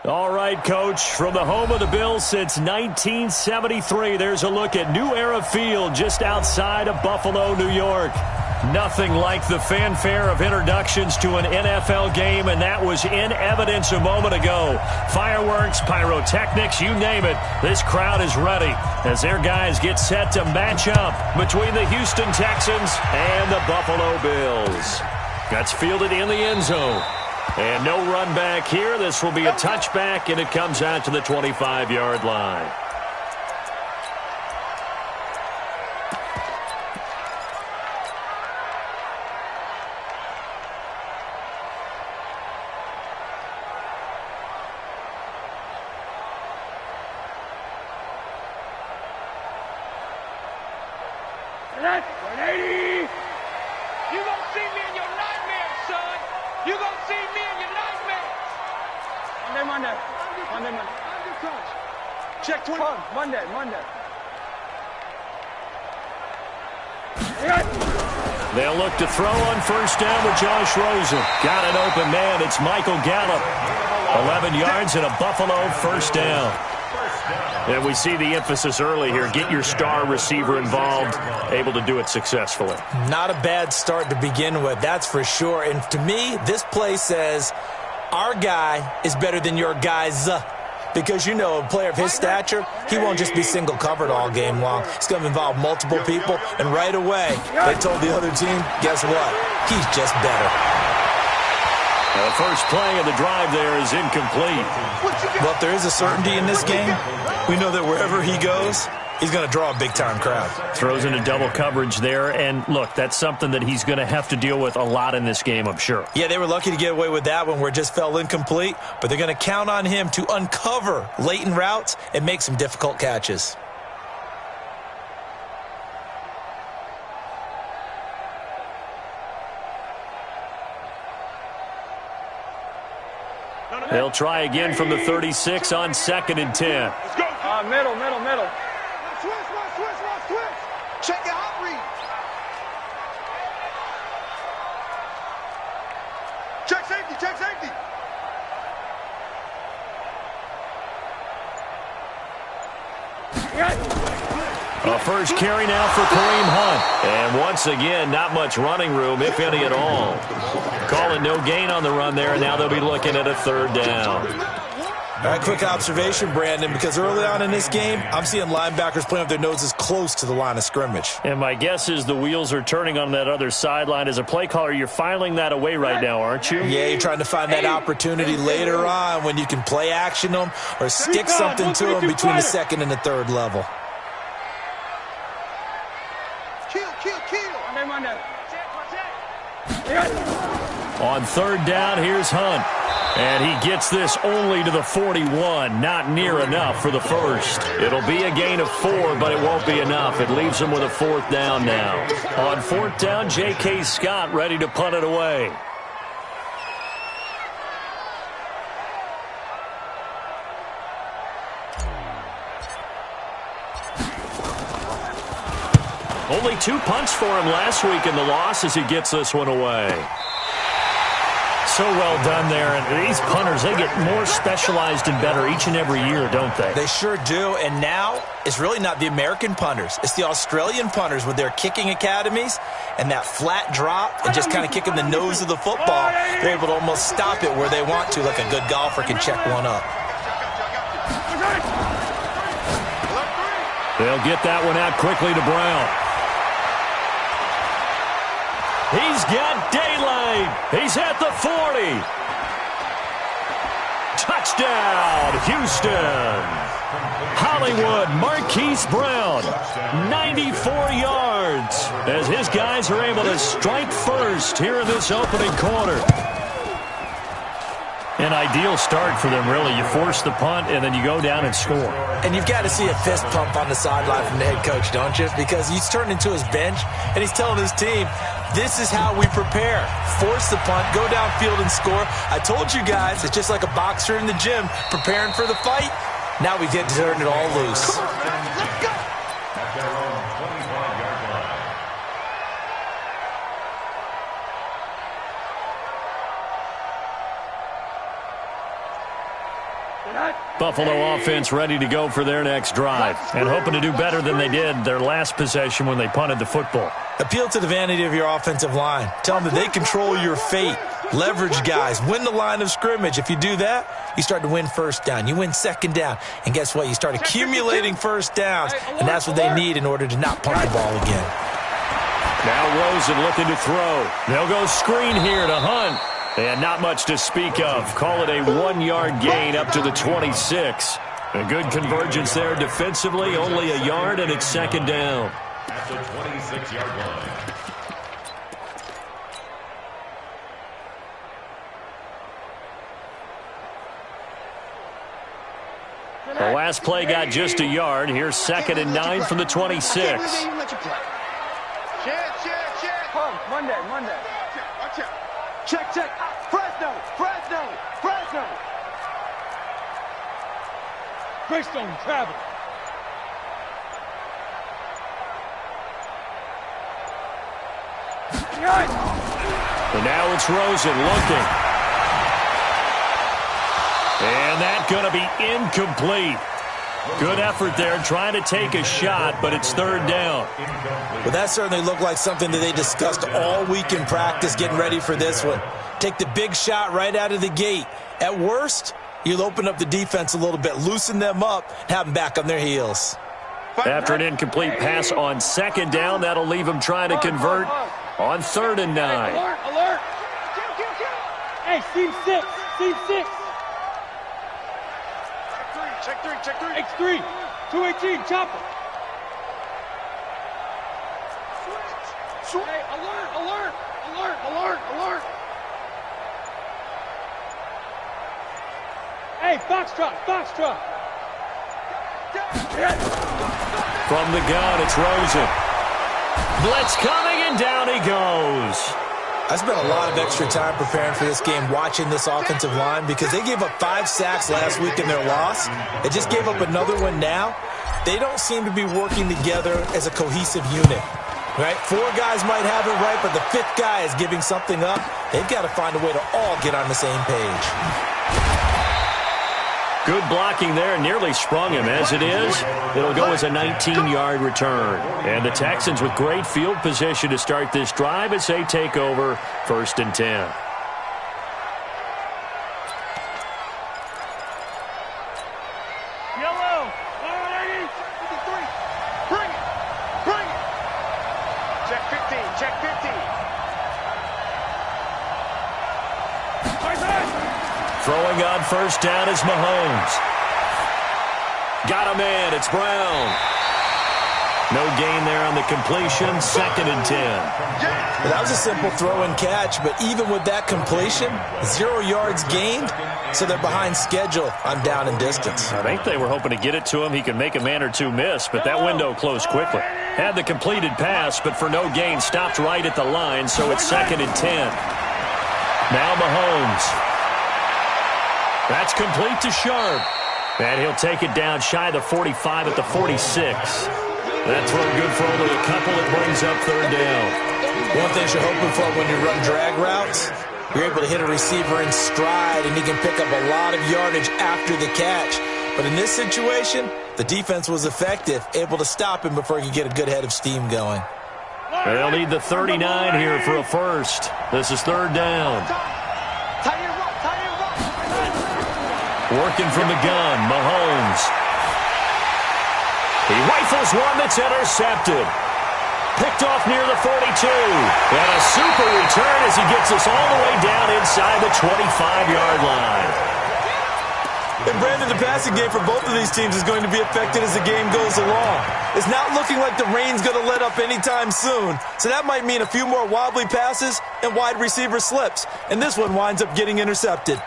All right, Coach, from the home of the Bills since 1973, there's a look at New Era Field just outside of Buffalo, New York. Nothing like the fanfare of introductions to an NFL game, and that was in evidence a moment ago. Fireworks, pyrotechnics, you name it. This crowd is ready as their guys get set to match up between the Houston Texans and the Buffalo Bills. That's fielded in the end zone. And no run back here. This will be a touchback, and it comes out to the 25-yard line. They'll look to throw on first down with Josh Rosen. Got an open man. It's Michael Gallup. 11 yards and a Buffalo first down. And we see the emphasis early here. Get your star receiver involved. Able to do it successfully. Not a bad start to begin with, that's for sure. And to me, this play says our guy is better than your guys. Because, you know, a player of his stature, he won't just be single covered all game long. It's going to involve multiple people. And right away, they told the other team, guess what? He's just better. The first play of the drive there is incomplete. Well, if there is a certainty in this game, we know that wherever he goes, he's going to draw a big-time crowd. Throws into double coverage there, and look, that's something that he's going to have to deal with a lot in this game, I'm sure. Yeah, they were lucky to get away with that one where it just fell incomplete, but they're going to count on him to uncover latent routes and make some difficult catches. They'll try again from the 36 on 2nd and 10. Let's go. Middle. Switch. Check your hot read. Check safety. A first carry now for Kareem Hunt. And once again, not much running room, if any at all. Calling no gain on the run there, and now they'll be looking at a 3rd down. All right, quick observation, Brandon, because early on in this game, I'm seeing linebackers playing with their noses close to the line of scrimmage. And my guess is the wheels are turning on that other sideline. As a play caller, you're filing that away right now, aren't you? Yeah, you're trying to find that opportunity later on when you can play action them or stick something to them between the 2nd and the 3rd level. Kill. On 3rd down, here's Hunt. And he gets this only to the 41. Not near enough for the first. It'll be a gain of 4, but it won't be enough. It leaves him with a 4th down now. On 4th down, J.K. Scott ready to punt it away. Only 2 punts for him last week in the loss as he gets this one away. So well done there. And these punters, they get more specialized and better each and every year, don't they? They sure do. And now it's really not the American punters. It's the Australian punters with their kicking academies and that flat drop and just kind of kicking the nose of the football. They're able to almost stop it where they want to, like a good golfer can check one up. They'll get that one out quickly to Brown. He's got daylight. He's at the 40. Touchdown, Houston. Hollywood Marquise Brown, 94 yards, as his guys are able to strike first here in this opening quarter. An ideal start for them, really. You force the punt, and then you go down and score. And you've got to see a fist pump on the sideline from the head coach, don't you? Because he's turned into his bench, and he's telling his team, this is how we prepare. Force the punt, go downfield and score. I told you guys, it's just like a boxer in the gym preparing for the fight. Now we get to turn it all loose. Let's go. Buffalo offense ready to go for their next drive and hoping to do better than they did their last possession when they punted the football. Appeal to the vanity of your offensive line. Tell them that they control your fate. Leverage guys. Win the line of scrimmage. If you do that, you start to win first down. You win second down. And guess what? You start accumulating first downs. And that's what they need in order to not punt the ball again. Now Rosen looking to throw. They'll go screen here to Hunt. And not much to speak of. Call it a 1-yard gain up to the 26. A good convergence there defensively. Only a yard, and it's second down. At the 26-yard line. The last play got just a yard. Here's 2nd and 9 from the 26. Monday. Check. Fresno. Greystone travel. And now it's Rosen looking. And that's going to be incomplete. Good effort there trying to take a shot, but it's 3rd down. Well, that certainly looked like something that they discussed all week in practice getting ready for this one. Take the big shot right out of the gate. At worst, you'll open up the defense a little bit, loosen them up, have them back on their heels. After an incomplete pass on 2nd down, that'll leave them trying to convert on 3rd and 9. Alert. Hey, seam 6. Check 3. X3. 218, chopper. Switch. Hey, alert. Hey, Foxtrot. From the gun, it's Rosen. Blitz coming, and down he goes. I spent a lot of extra time preparing for this game watching this offensive line because they gave up 5 sacks last week in their loss. They just gave up another one now. They don't seem to be working together as a cohesive unit. Right? 4 guys might have it right, but the 5th guy is giving something up. They've got to find a way to all get on the same page. Good blocking there, nearly sprung him. As it is, it'll go as a 19-yard return. And the Texans with great field position to start this drive as they take over 1st and 10. Yellow. Bring it. Check 15. Throwing on 1st down is Mahomes. Got a man, it's Brown. No gain there on the completion, 2nd and 10. Well, that was a simple throw and catch, but even with that completion, 0 yards gained, so they're behind schedule on down and distance. I think they were hoping to get it to him. He could make a man or two miss, but that window closed quickly. Had the completed pass, but for no gain, stopped right at the line, so it's 2nd and 10. Now Mahomes. That's complete to Sharp. And he'll take it down shy of the 45 at the 46. That throw good for only a couple. It brings up 3rd down. One thing you're hoping for when you run drag routes, you're able to hit a receiver in stride, and he can pick up a lot of yardage after the catch. But in this situation, the defense was effective, able to stop him before he could get a good head of steam going. They'll need the 39 here for a first. This is 3rd down. Working from the gun, Mahomes. He rifles one that's intercepted. Picked off near the 42. And a super return as he gets us all the way down inside the 25-yard line. And Brandon, the passing game for both of these teams is going to be affected as the game goes along. It's not looking like the rain's going to let up anytime soon. So that might mean a few more wobbly passes and wide receiver slips. And this one winds up getting intercepted.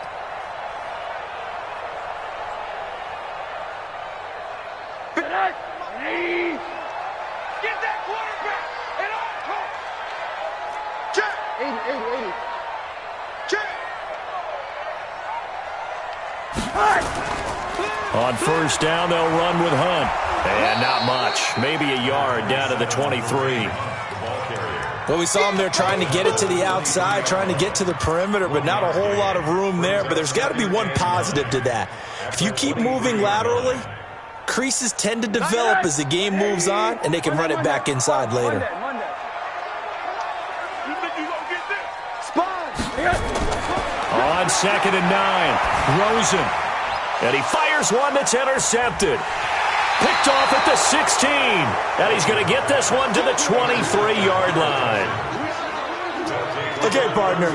On 1st down, they'll run with Hunt. And not much. Maybe a yard down to the 23. Ball carrier. Well, we saw him there trying to get it to the outside, trying to get to the perimeter, but not a whole lot of room there. But there's got to be one positive to that. If you keep moving laterally, creases tend to develop as the game moves on, and they can run it back inside later. On 2nd and 9, Rosen. And he fires one that's intercepted. Picked off at the 16. And he's going to get this one to the 23-yard line. Okay, partner,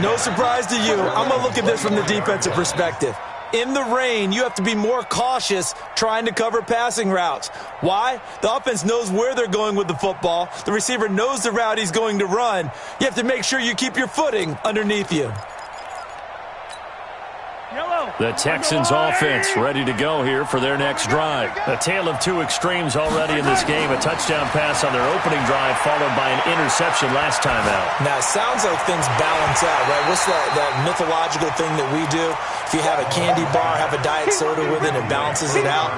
no surprise to you. I'm going to look at this from the defensive perspective. In the rain, you have to be more cautious trying to cover passing routes. Why? The offense knows where they're going with the football. The receiver knows the route he's going to run. You have to make sure you keep your footing underneath you. The Texans offense ready to go here for their next drive. A tale of two extremes already in this game. A touchdown pass on their opening drive followed by an interception last time out. Now, it sounds like things balance out, right? What's that mythological thing that we do? If you have a candy bar, have a diet soda with it, it balances it out.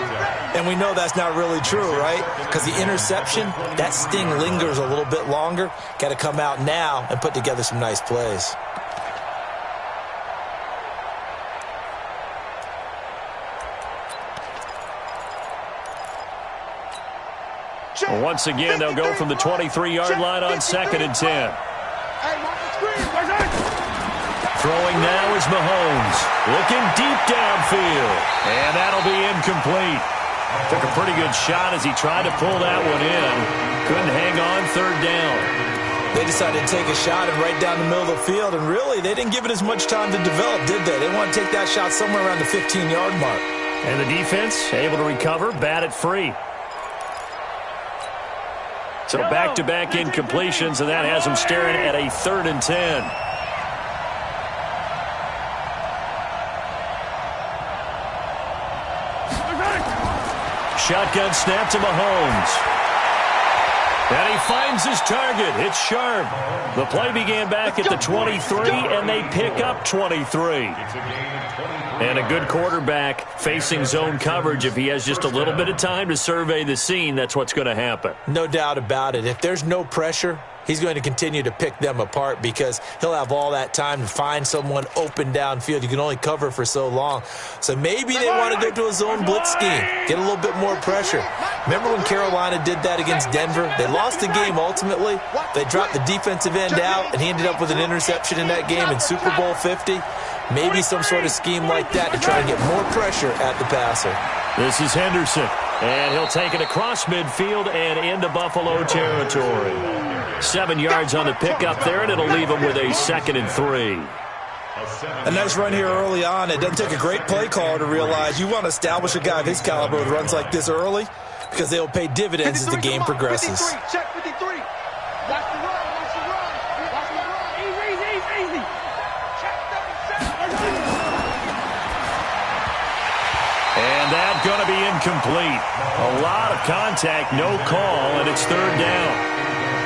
And we know that's not really true, right? Because the interception, that sting lingers a little bit longer. Got to come out now and put together some nice plays. Once again, they'll go from the 23-yard line on 2nd and 10. Throwing now is Mahomes. Looking deep downfield. And that'll be incomplete. Took a pretty good shot as he tried to pull that one in. Couldn't hang on 3rd down. They decided to take a shot and right down the middle of the field, and really, they didn't give it as much time to develop, did they? They want to take that shot somewhere around the 15-yard mark. And the defense able to recover, bat it free. So back-to-back incompletions, and that has them staring at a 3rd and 10. Shotgun snap to Mahomes. And he finds his target. It's Sharp. The play began back at the 23, and they pick up 23. And a good quarterback facing zone coverage. If he has just a little bit of time to survey the scene, that's what's going to happen. No doubt about it. If there's no pressure, he's going to continue to pick them apart because he'll have all that time to find someone open downfield. You can only cover for so long. So maybe they want to go to a zone blitz scheme, get a little bit more pressure. Remember when Carolina did that against Denver? They lost the game ultimately. They dropped the defensive end out, and he ended up with an interception in that game in Super Bowl 50. Maybe some sort of scheme like that to try and get more pressure at the passer. This is Henderson, and he'll take it across midfield and into Buffalo territory. 7 yards on the pickup there, and it'll leave him with a 2nd and 3. A nice run here early on. It doesn't take a great play caller to realize you want to establish a guy of his caliber with runs like this early because they will pay dividends as the game progresses. Check 53. Watch the run. Watch the run. Watch the run. Easy. Check 37. And that's going to be incomplete. A lot of contact, no call, and it's 3rd down.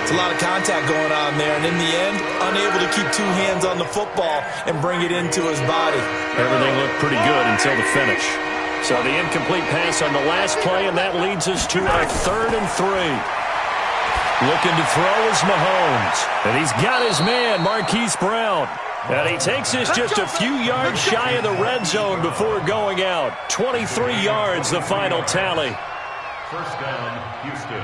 It's a lot of contact going on there, and in the end, unable to keep 2 hands on the football and bring it into his body. Everything looked pretty good until the finish. So the incomplete pass on the last play, and that leads us to our 3rd and 3. Looking to throw is Mahomes, and he's got his man, Marquise Brown. And he takes this just a few yards shy of the red zone before going out. 23 yards, the final tally. 1st down, Houston.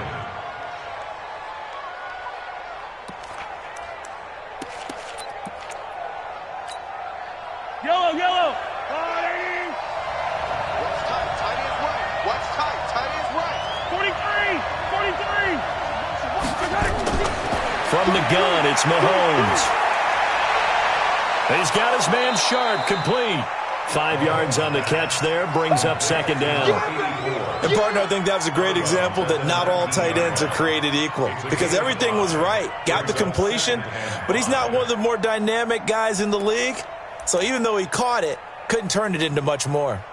Yellow. Watch tight. Tight is right. Watch tight. Tight is right. 43. From the gun, it's Mahomes. He's got his man Sharp, complete. 5 yards on the catch there, brings up 2nd down. And, partner, I think that was a great example that not all tight ends are created equal because everything was right. Got the completion, but he's not one of the more dynamic guys in the league. So even though he caught it, couldn't turn it into much more.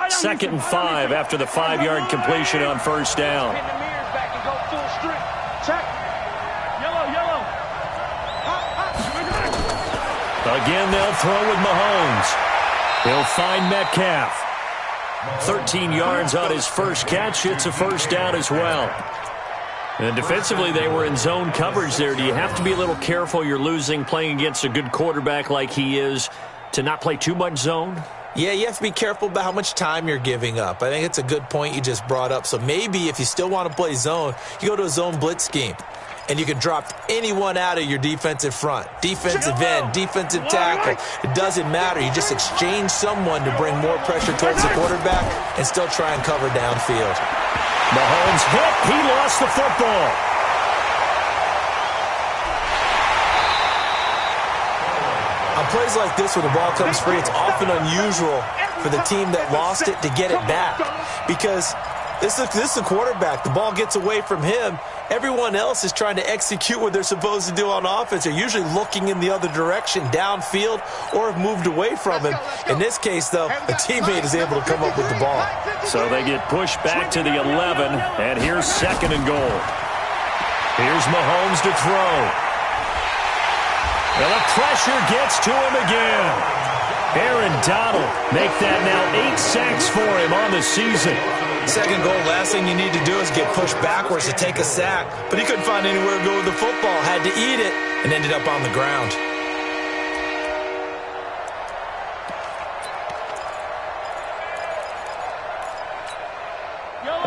Second and 5 after the 5-yard completion on 1st down. Pin the mirrors back and go full strip. Check. Yellow. Again, they'll throw with Mahomes. He'll find Metcalf. 13 yards on his first catch. It's a first down as well. And defensively, they were in zone coverage there. Do you have to be a little careful you're losing playing against a good quarterback like he is to not play too much zone? Yeah, you have to be careful about how much time you're giving up. I think it's a good point you just brought up. So maybe if you still want to play zone, you go to a zone blitz scheme. And you can drop anyone out of your defensive front. Defensive end, defensive tackle. It doesn't matter. You just exchange someone to bring more pressure towards the quarterback and still try and cover downfield. Mahomes hit. He lost the football. On plays like this where the ball comes free, it's often unusual for the team that lost it to get it back. Because this is the quarterback. The ball gets away from him. Everyone else is trying to execute what they're supposed to do on offense. They're usually looking in the other direction, downfield, or have moved away from him. In this case, though, a teammate is able to come up with the ball. So they get pushed back to the 11, and here's 2nd and goal. Here's Mahomes to throw. And the pressure gets to him again. Aaron Donald make that now 8 sacks for him on the season. 2nd goal, last thing you need to do is get pushed backwards to take a sack. But he couldn't find anywhere to go with the football, had to eat it, and ended up on the ground.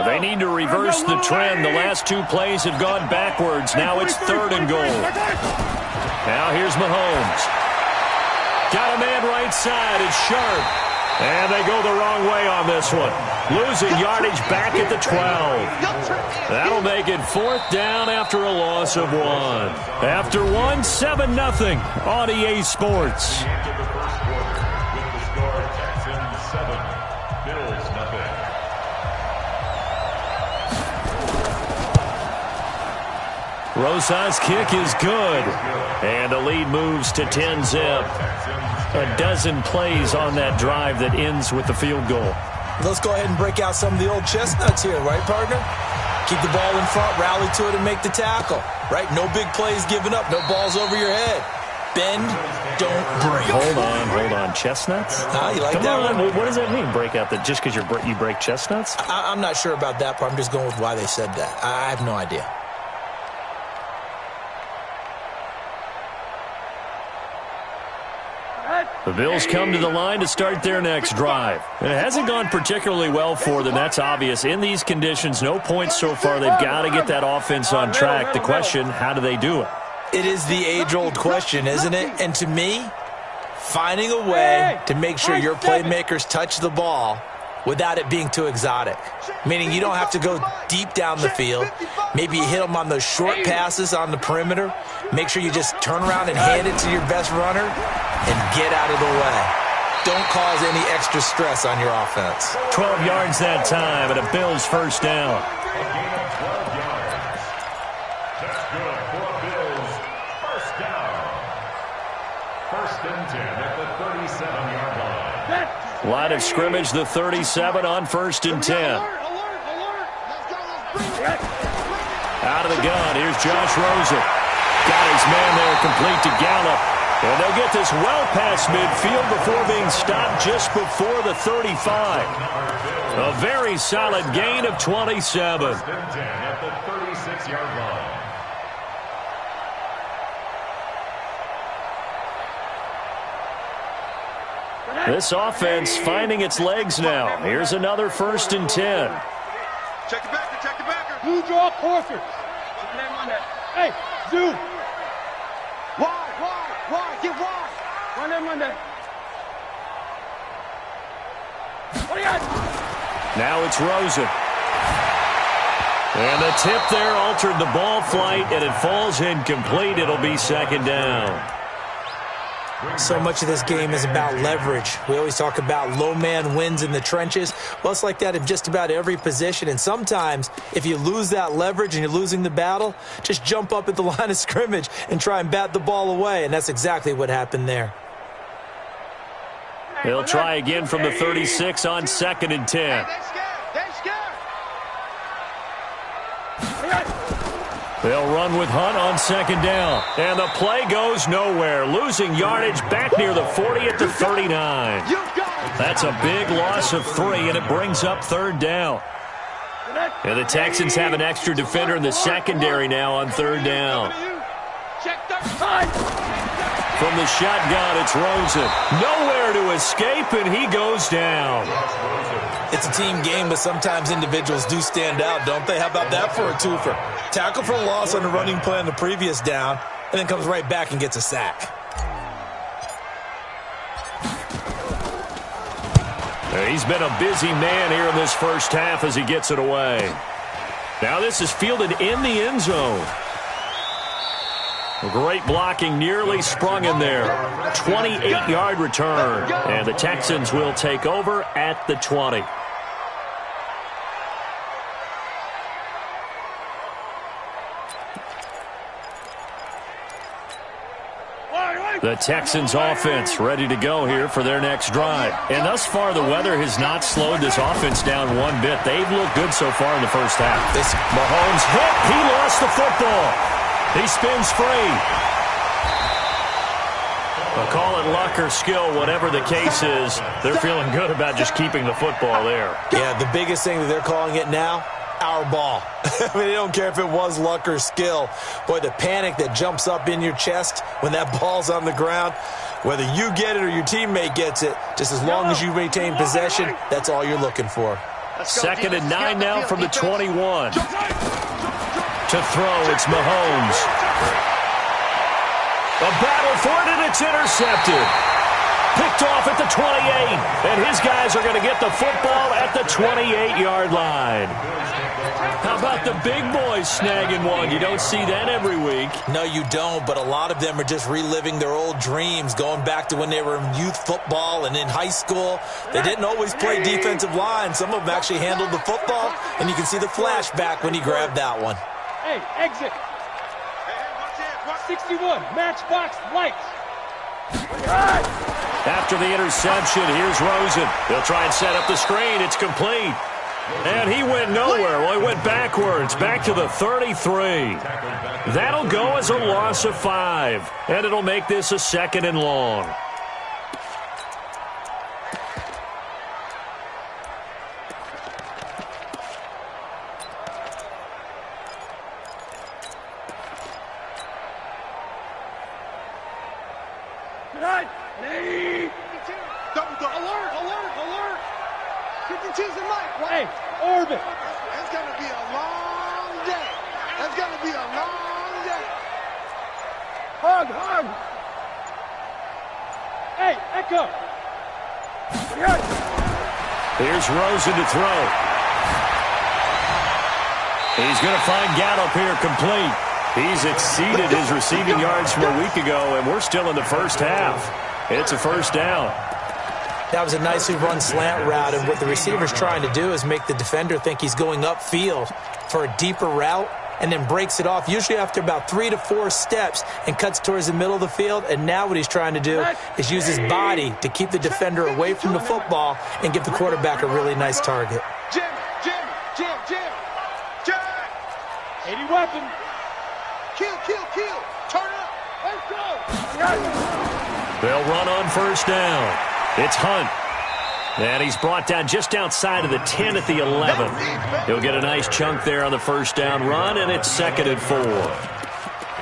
They need to reverse the trend. The last 2 plays have gone backwards. Now it's 3rd and goal. Now here's Mahomes. Got a man right side. It's Sharp. And they go the wrong way on this one. Losing yardage back at the 12. That'll make it 4th down after a loss of 1. After 1, 7-0 on EA Sports. Rosa's kick is good. And the lead moves to 10-zip. A dozen plays on that drive that ends with the field goal. Let's go ahead and break out some of the old chestnuts here, right, partner? Keep the ball in front, rally to it, and make the tackle, right? No big plays given up, no balls over your head. Bend, don't break. Hold on. Chestnuts? You like Come that on. one? What does that mean, break out? That just because you break chestnuts? I'm not sure about that part. I'm just going with why they said that. I have no idea. The Bills come to the line to start their next drive. And it hasn't gone particularly well for them. That's obvious. In these conditions, no points so far. They've got to get that offense on track. The question, how do they do it? It is the age-old question, isn't it? And to me, finding a way to make sure your playmakers touch the ball without it being too exotic. Meaning you don't have to go deep down the field. Maybe you hit them on those short passes on the perimeter. Make sure you just turn around and hand it to your best runner and get out of the way. Don't cause any extra stress on your offense. 12 yards that time and a Bills first down. That's good for a Bills first down. 1st and 10 at the 37-yard line. Line of scrimmage, the 37 on 1st and 10. Out of the gun, here's Josh Rosen. Got his man there, complete to Gallup. And they'll get this well past midfield before being stopped just before the 35. A very solid gain of 27. 1st and 10 at the 36-yard line. This offense finding its legs now. Here's another 1st and 10. Check it back, check it back. You draw closer. Hey, zoom. Why? Get wide. Run that Monday. What do you got? Now it's Rosen. And the tip there altered the ball flight, and it falls incomplete. It'll be 2nd down. So much of this game is about leverage. We always talk about low man wins in the trenches. Well, it's like that in just about every position. And sometimes, if you lose that leverage and you're losing the battle, just jump up at the line of scrimmage and try and bat the ball away. And that's exactly what happened there. They'll try again from the 36 on 2nd and 10. They'll run with Hunt on 2nd down. And the play goes nowhere. Losing yardage back near the 40 at the 39. You got That's a big loss of 3, and it brings up 3rd down. And the Texans have an extra defender in the secondary now on 3rd down. From the shotgun, it's Rosen. Nowhere to escape, and he goes down. It's a team game, but sometimes individuals do stand out, don't they? How about that for a twofer? Tackle for loss on the running play on the previous down, and then comes right back and gets a sack. He's been a busy man here in this first half as he gets it away. Now this is fielded in the end zone. Great blocking, nearly sprung in there. 28-yard return, and the Texans will take over at the 20. The Texans offense ready to go here for their next drive. And thus far, the weather has not slowed this offense down one bit. They've looked good so far in the first half. Mahomes hit. He lost the football. He spins free. I'll call it luck or skill, whatever the case is. They're feeling good about just keeping the football there. Yeah, the biggest thing that they're calling it now, our ball. I mean, they don't care if it was luck or skill. Boy, the panic that jumps up in your chest when that ball's on the ground, whether you get it or your teammate gets it, just as long as you maintain possession, that's all you're looking for. 2nd and 9 now from the 21. To throw, it's Mahomes. A battle for it, and it's intercepted. Picked off at the 28, and his guys are going to get the football at the 28-yard line. How about the big boys snagging one? You don't see that every week. No, you don't, but a lot of them are just reliving their old dreams, going back to when they were in youth football and in high school. They didn't always play defensive line. Some of them actually handled the football, and you can see the flashback when he grabbed that one. Hey, exit. 61, matchbox lights. After the interception, here's Rosen. They'll try and set up the screen. It's complete. And he went nowhere. Well, he went backwards, back to the 33. That'll go as a loss of 5. And it'll make this a 2nd and long. Alert! 52's in light. Hey, orbit. It's going to be a long day. It's going to be a long day. Hug. Hey, Echo. Here's Rosen to throw. He's going to find Gallup here complete. He's exceeded his receiving yards from a week ago, and we're still in the first half. It's a first down. That was a nicely run slant route, and what the receiver's trying to do is make the defender think he's going upfield for a deeper route and then breaks it off, usually after about 3 to 4 steps, and cuts towards the middle of the field. And now what he's trying to do is use his body to keep the defender away from the football and give the quarterback a really nice target. Jim. 80 weapon. Kill. Turn up. Let's go. They'll run on first down. It's Hunt. And he's brought down just outside of the 10 at the 11. He'll get a nice chunk there on the first down run, and it's 2nd and 4.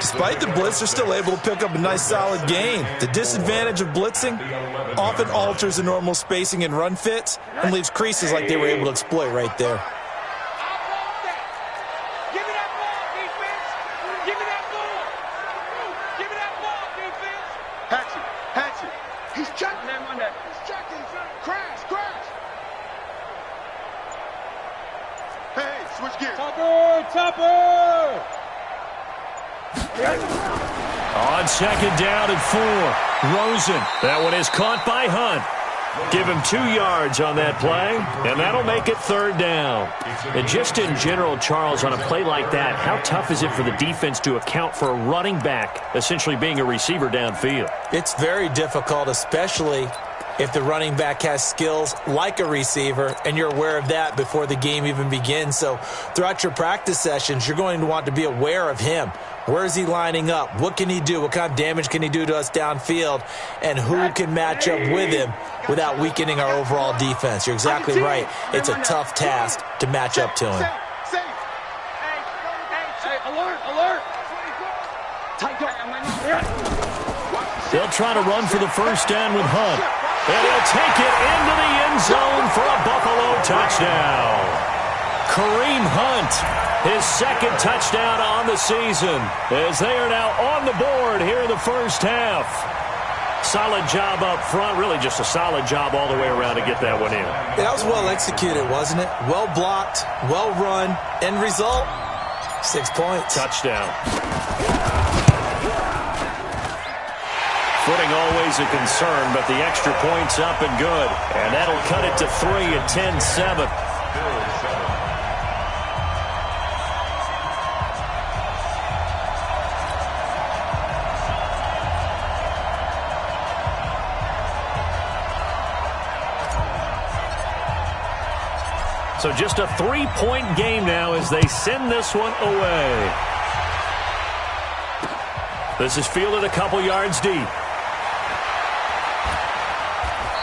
Despite the blitz, they're still able to pick up a nice solid gain. The disadvantage of blitzing often alters the normal spacing and run fits and leaves creases like they were able to exploit right there. Hatchet. He's checking that one. He's checking. Crash. Hey, switch gears. Topper. On 2nd down and 4. Rosen. That one is caught by Hunt. Give him 2 yards on that play, and that'll make it 3rd down. And just in general, Charles, on a play like that, how tough is it for the defense to account for a running back essentially being a receiver downfield? It's very difficult, especially if the running back has skills like a receiver, and you're aware of that before the game even begins. So throughout your practice sessions, you're going to want to be aware of him. Where is he lining up? What can he do? What kind of damage can he do to us downfield? And who can match up with him without weakening our overall defense? You're exactly right. It's a tough task to match up to him. Alert! They'll try to run for the first down with Hunt. And he'll take it into the end zone for a Buffalo touchdown. Kareem Hunt, his second touchdown on the season, as they are now on the board here in the first half. Solid job up front, really just a solid job all the way around to get that one in. That was well executed, wasn't it? Well blocked, well run. End result, 6 points. Touchdown. Footing always a concern, but the extra point's up and good. And that'll cut it to 3 at 10-7. So just a 3-point game now as they send this one away. This is fielded a couple yards deep.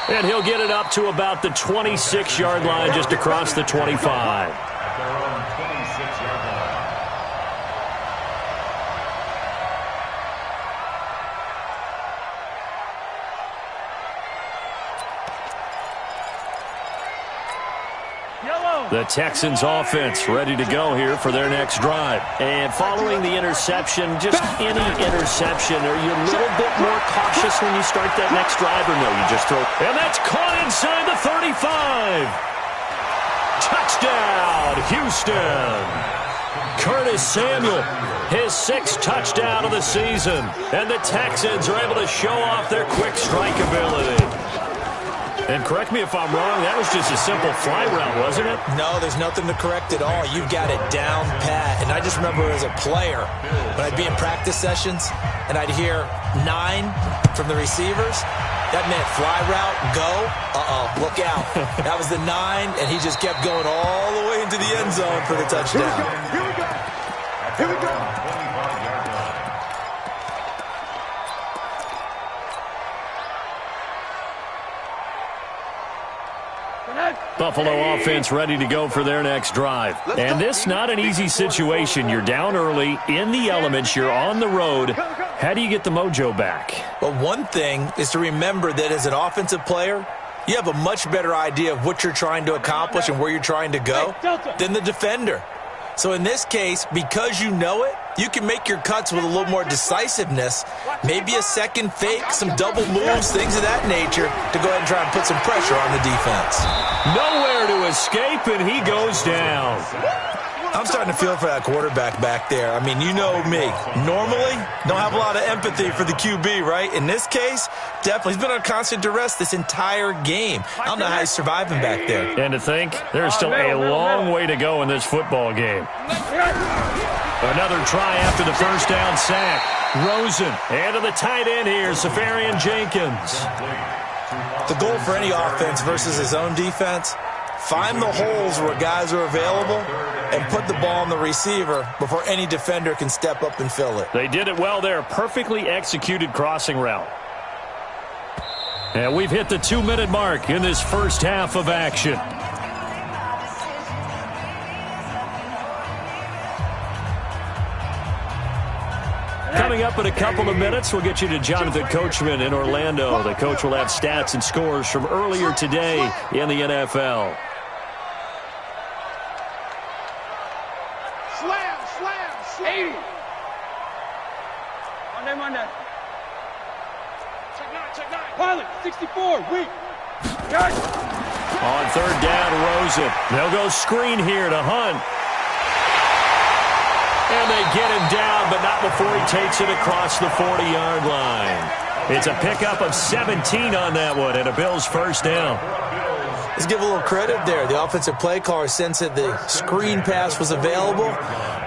And he'll get it up to about the 26-yard line, just across the 25. At their own 26-yard line. The Texans offense ready to go here for their next drive. And following the interception, just any interception, are you a little bit more cautious when you start that next drive, or no, you just throw? And that's caught inside the 35. Touchdown, Houston. Curtis Samuel, his 6th touchdown of the season. And the Texans are able to show off their quick strike ability. And correct me if I'm wrong, that was just a simple fly route, wasn't it? No, there's nothing to correct at all. You've got it down pat. And I just remember as a player, when I'd be in practice sessions and I'd hear 9 from the receivers, that meant fly route, go, look out. That was the 9, and he just kept going all the way into the end zone for the touchdown. Here we go. 25-yard line. Buffalo offense ready to go for their next drive. And this not an easy situation. You're down early, in the elements, you're on the road. How do you get the mojo back? Well, one thing is to remember that as an offensive player, you have a much better idea of what you're trying to accomplish and where you're trying to go than the defender. So in this case, because you know it, you can make your cuts with a little more decisiveness, maybe a second fake, some double moves, things of that nature, to go ahead and try and put some pressure on the defense. Nowhere to escape, and he goes down. I'm starting to feel for that quarterback back there. I mean, you know me. Normally, don't have a lot of empathy for the QB, right? In this case, definitely. He's been on constant duress this entire game. I don't know how he's surviving back there. And to think, there's still a long way to go in this football game. Another try after the first down sack. Rosen, and to the tight end here, Safarian Jenkins. The goal for any offense versus his own defense, find the holes where guys are available and put the ball on the receiver before any defender can step up and fill it. They did it well there. Perfectly executed crossing route. And we've hit the 2-minute mark in this first half of action. Coming up in a couple of minutes, we'll get you to Jonathan Coachman in Orlando. The coach will have stats and scores from earlier today in the NFL. Slam. 80. Monday. Check nine. Pilot, 64, weak. On third down, Rosen. They'll go screen here to Hunt. And they get him down, but not before he takes it across the 40-yard line. It's a pickup of 17 on that one, and a Bills first down. Let's give a little credit there. The offensive play caller sensed that the screen pass was available,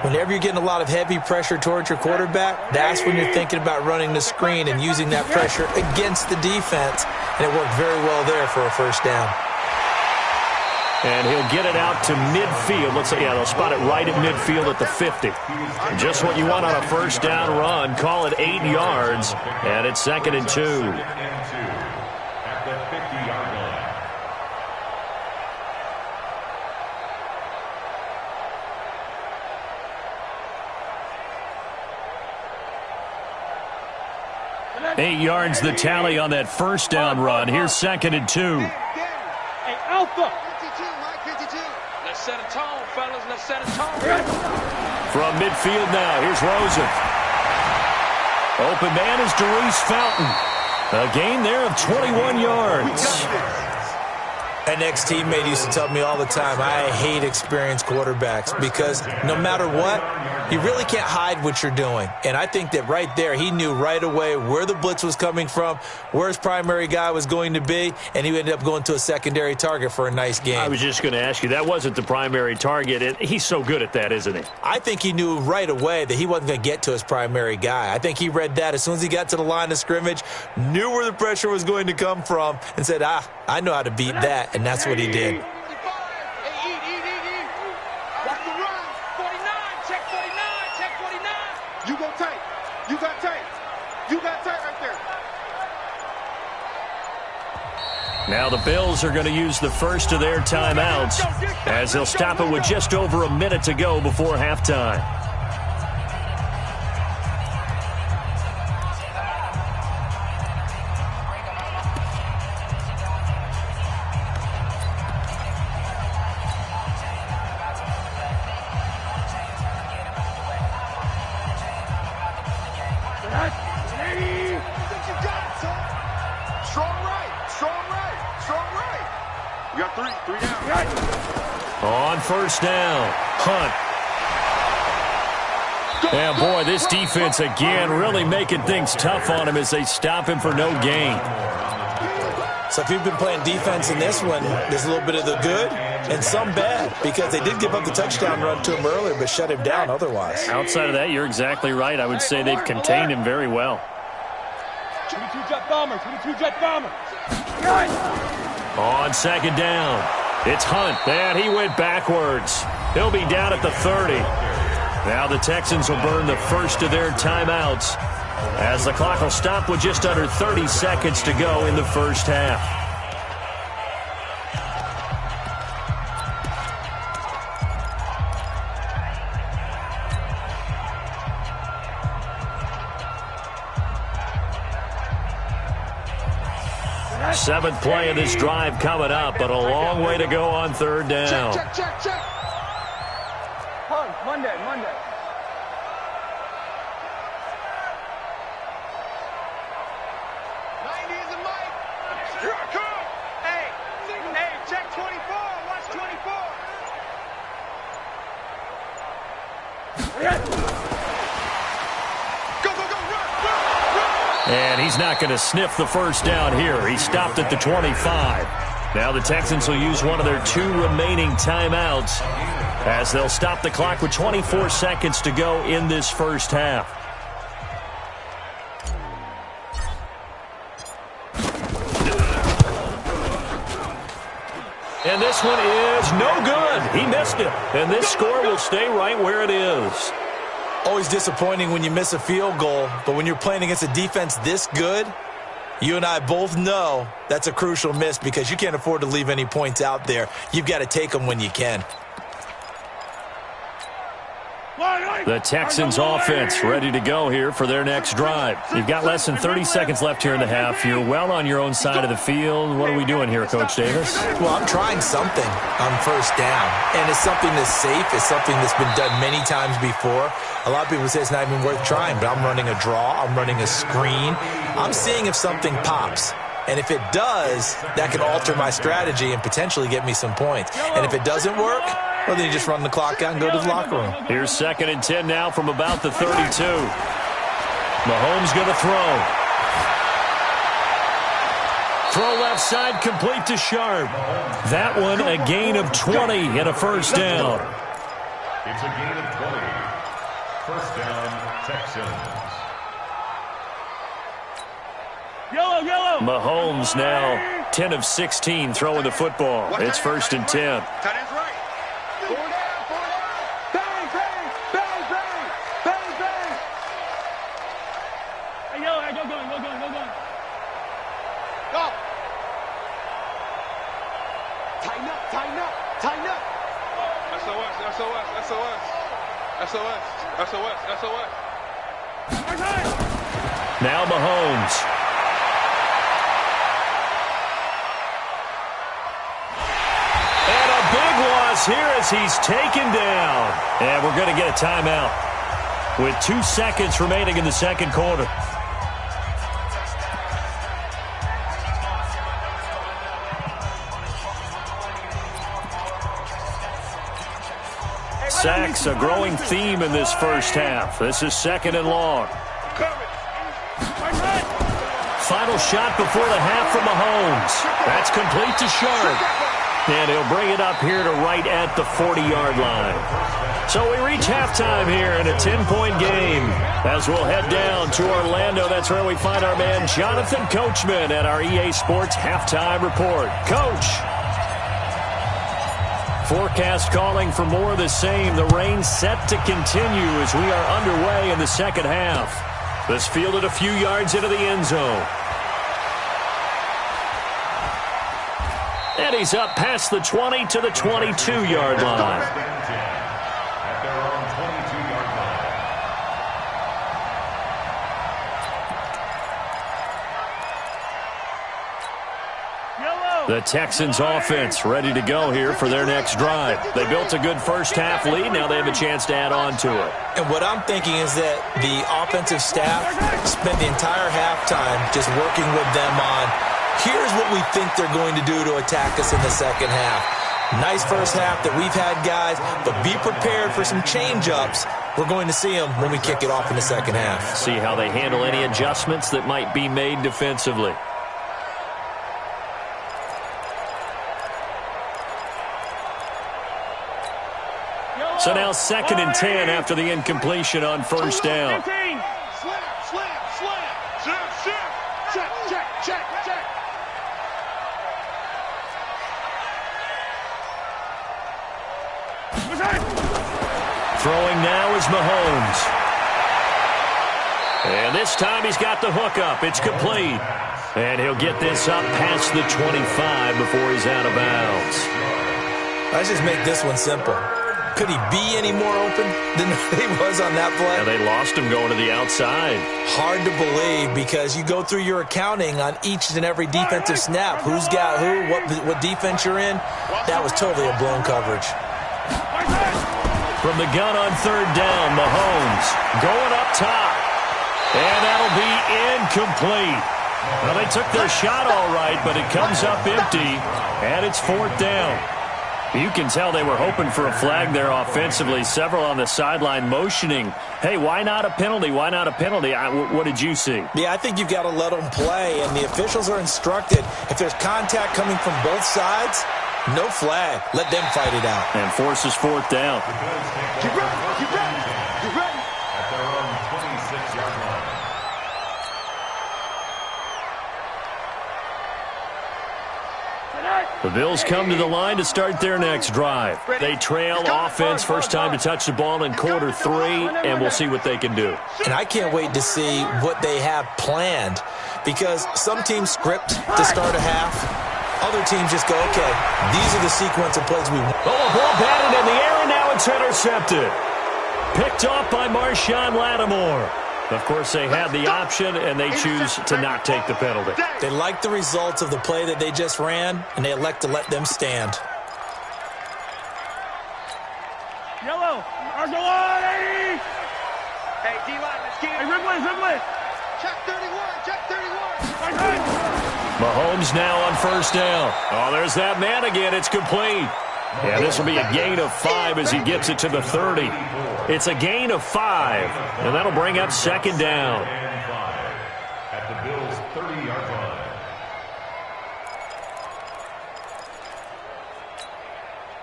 Whenever you're getting a lot of heavy pressure towards your quarterback, that's when you're thinking about running the screen and using that pressure against the defense. And it worked very well there for a first down. And he'll get it out to midfield. Let's say, yeah, they'll spot it right at midfield at the 50. Just what you want on a first down run. Call it 8 yards, and it's 2nd and 2. At the 50-yard line. Eight yards the tally on that first down run. Here's 2nd and 2. Hey, Alpha. 52, Mike, 52. Let's set a tone, fellas. Let's set a tone. From midfield now, here's Rosen. Open man is Darius Fountain. A gain there of 21 yards. An ex-teammate used to tell me all the time, I hate experienced quarterbacks because no matter what, you really can't hide what you're doing. And I think that right there, he knew right away where the blitz was coming from, where his primary guy was going to be, and he ended up going to a secondary target for a nice game. I was just going to ask you, that wasn't the primary target. He's so good at that, isn't he? I think he knew right away that he wasn't going to get to his primary guy. I think he read that as soon as he got to the line of scrimmage, knew where the pressure was going to come from, and said, I know how to beat that, and that's what he did. Watch the run. 49, check 49, check 49. You go tight. You got tight. You got tight right there. Now the Bills are going to use the first of their timeouts as they'll stop it with just over a minute to go before halftime. On first down, Hunt. And boy, this defense again really making things tough on him as they stop him for no gain. So if you've been playing defense in this one, there's a little bit of the good and some bad because they did give up the touchdown run to him earlier but shut him down otherwise. Outside of that, you're exactly right. I would say they've contained him very well. 22 jet bomber, 22 jet bomber. On second down, it's Hunt, and he went backwards. He'll be down at the 30. Now the Texans will burn the first of their timeouts as the clock will stop with just under 30 seconds to go in the first half. Seventh play of this drive coming up, but a long way to go on third down. Check. Monday. 90 is a mic. Here I come. Hey, check 24. Watch 24. And he's not going to sniff the first down here. He stopped at the 25. Now the Texans will use one of their 2 remaining timeouts as they'll stop the clock with 24 seconds to go in this first half. And this one is no good. He missed it. And this score will stay right where it is. Always disappointing when you miss a field goal, but when you're playing against a defense this good, you and I both know that's a crucial miss because you can't afford to leave any points out there. You've got to take them when you can. The Texans offense ready to go here for their next drive. You've got less than 30 seconds left here in the half. You're well on your own side of the field. What are we doing here, Coach Davis? Well, I'm trying something on first down, and it's something that's safe. It's something that's been done many times before. A lot of people say it's not even worth trying, but I'm running a draw. I'm running a screen. I'm seeing if something pops. And if it does, that can alter my strategy and potentially get me some points. And if it doesn't work, well, then you just run the clock out and go to the locker room. Here's 2nd and 10 now from about the 32. Mahomes going to throw. Throw left side, complete to Sharp. That one a gain of 20 and a first down. It's a gain of 20. First down, Texans. Yellow, yellow. Mahomes now 10 of 16 throwing the football. It's 1st and 10. Tight end's right. Four down. Bang, bang, bang, bang, bang, bang. Hey, yellow, hey, go going. Go. Tighten up. SOS. Now Mahomes. And a big loss here as he's taken down. And we're going to get a timeout with 2 seconds remaining in the second quarter. Sacks, a growing theme in this first half. This is 2nd and long. Final shot before the half from Mahomes. That's complete to Sharp. And he'll bring it up here to right at the 40-yard line. So we reach halftime here in a 10-point game. As we'll head down to Orlando, that's where we find our man Jonathan Coachman at our EA Sports Halftime Report. Coach. Forecast calling for more of the same. The rain set to continue as we are underway in the second half. This fielded a few yards into the end zone. And he's up past the 20 to the 22-yard line. At their own 22-yard line. The Texans offense ready to go here for their next drive. They built a good first half lead. Now they have a chance to add on to it. And what I'm thinking is that the offensive staff spent the entire halftime just working with them on, here's what we think they're going to do to attack us in the second half. Nice first half that we've had, guys, but be prepared for some change-ups. We're going to see them when we kick it off in the second half. See how they handle any adjustments that might be made defensively. So now 2nd and 10 after the incompletion on first down. Slam. Check. Throwing now is Mahomes. And this time he's got the hook up. It's complete. And he'll get this up past the 25 before he's out of bounds. Let's just make this one simple. Could he be any more open than he was on that play? And they lost him going to the outside. Hard to believe because you go through your accounting on each and every defensive snap. Who's got who, what defense you're in. That was totally a blown coverage. From the gun on 3rd down, Mahomes going up top. And that'll be incomplete. Well, they took their shot all right, but it comes up empty, and it's 4th down. You can tell they were hoping for a flag there offensively. Several on the sideline motioning, hey, why not a penalty? Why not a penalty? What did you see? Yeah, I think you've got to let them play, and the officials are instructed. If there's contact coming from both sides, no flag. Let them fight it out. And forces 4th down. Get ready. At their own 26-yard line. The Bills come to the line to start their next drive. They trail offense, first time to touch the ball in quarter 3, and we'll see what they can do. And I can't wait to see what they have planned because some teams script to start a half. Other teams just go, okay, these are the sequence of plays we want. Oh, ball batted in the air, and now it's intercepted. Picked off by Marshawn Lattimore. Of course, they had the option, and they choose to not take the penalty. They like the results of the play that they just ran, and they elect to let them stand. Yellow. Argolani. Hey, D-line, let's get it. Hey, Ridley. Check 31. Mahomes now on first down. Oh, there's that man again. It's complete. Yeah, this will be a gain of 5 as he gets it to the 30. It's a gain of 5, and that'll bring up 2nd down. At the Bills' 30-yard line.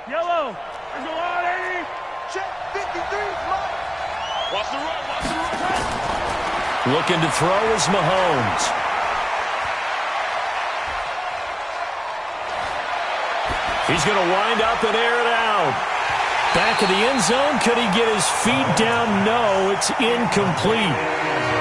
Yellow. Argolani. Check 53's mine. Watch the run. Watch the run. Looking to throw is Mahomes. He's going to wind up and air it out. Back of the end zone. Could he get his feet down? No, it's incomplete.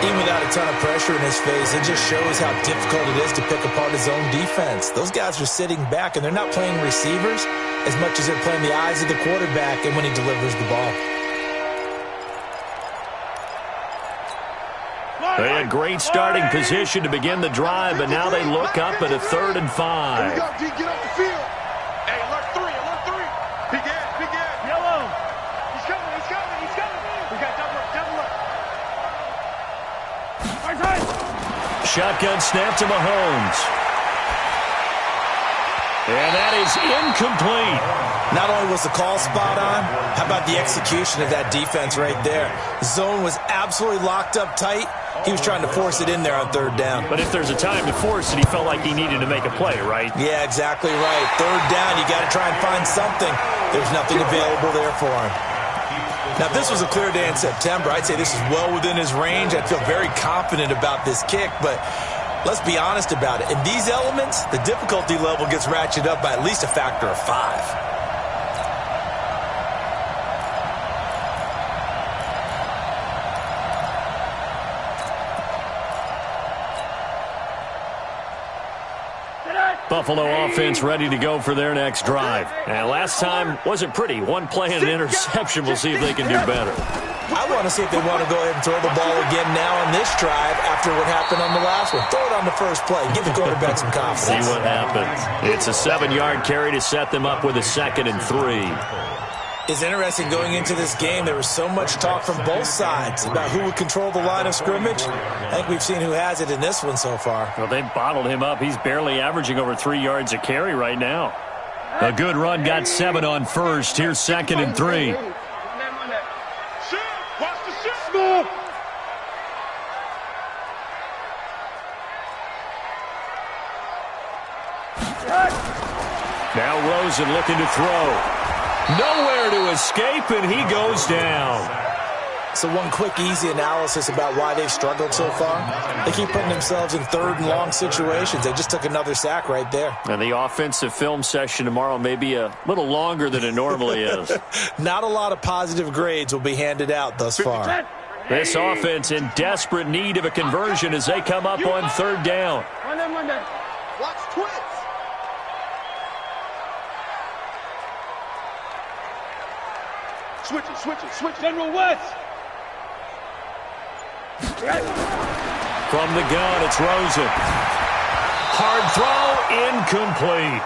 Even without a ton of pressure in his face, it just shows how difficult it is to pick apart his own defense. Those guys are sitting back, and they're not playing receivers as much as they're playing the eyes of the quarterback and when he delivers the ball. They had great starting position to begin the drive, but now they look up at a 3rd and 5. Here we go, D. Get off the field. Hey, alert 3, alert 3. Big ass, big ass. Yellow. He's coming, he's coming, he's coming. We got double up, double up. Right side. Shotgun snap to Mahomes. And that is incomplete. Not only was the call spot on, how about the execution of that defense right there? Zone was absolutely locked up tight. He was trying to force it in there on 3rd down. But if there's a time to force it, he felt like he needed to make a play, right? Yeah, exactly right. 3rd down, you got to try and find something. There's nothing available there for him. Now, if this was a clear day in September, I'd say this is well within his range. I'd feel very confident about this kick, but let's be honest about it. In these elements, the difficulty level gets ratcheted up by at least a factor of 5. Buffalo offense ready to go for their next drive. And last time wasn't pretty. One play and an interception. We'll see if they can do better. I want to see if they want to go ahead and throw the ball again now on this drive after what happened on the last one. Throw it on the first play. Give the quarterback some confidence. See what happens. It's a 7-yard carry to set them up with a 2nd and 3. It's interesting going into this game. There was so much talk from both sides about who would control the line of scrimmage. I think we've seen who has it in this one so far. Well, they've bottled him up. He's barely averaging over 3 yards a carry right now. A good run got 7 on first. Here's 2nd and 3. Shoot. Watch the shoot. Small. Now Rosen looking to throw. Nowhere to escape, and he goes down. So one quick, easy analysis about why they've struggled so far. They keep putting themselves in 3rd and long situations. They just took another sack right there. And the offensive film session tomorrow may be a little longer than it normally is. Not a lot of positive grades will be handed out thus far. This offense in desperate need of a conversion as they come up on 3rd down. Watch twins. Switch it, switch it, switch it. General West. From the gun, it's Rosen. Hard throw, incomplete.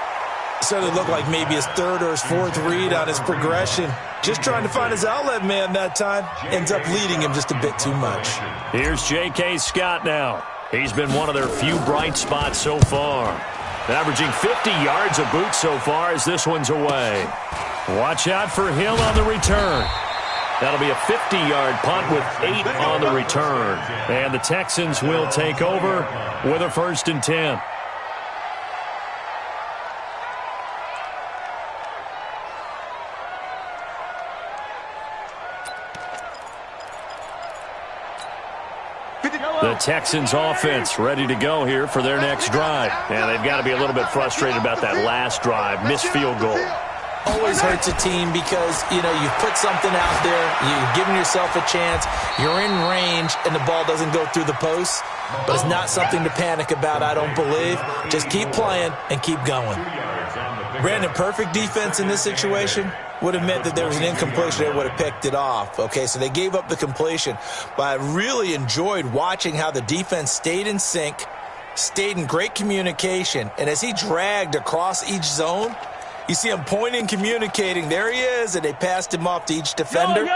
Started to look like maybe his 3rd or his 4th read on his progression. Just trying to find his outlet man that time. Ends up leading him just a bit too much. Here's J.K. Scott now. He's been one of their few bright spots so far. Averaging 50 yards a boot so far as this one's away. Watch out for Hill on the return. That'll be a 50-yard punt with 8 on the return. And the Texans will take over with a 1st and 10. The Texans offense ready to go here for their next drive. And they've got to be a little bit frustrated about that last drive. Missed field goal. Always hurts a team because, you know, you've put something out there, you've given yourself a chance, you're in range, and the ball doesn't go through the posts. But it's not something to panic about, I don't believe. Just keep playing and keep going. Brandon, perfect defense in this situation would have meant that there was an incompletion. They would have picked it off. Okay, so they gave up the completion. But I really enjoyed watching how the defense stayed in sync, stayed in great communication. And as he dragged across each zone, you see him pointing, communicating. There he is, and they passed him off to each defender.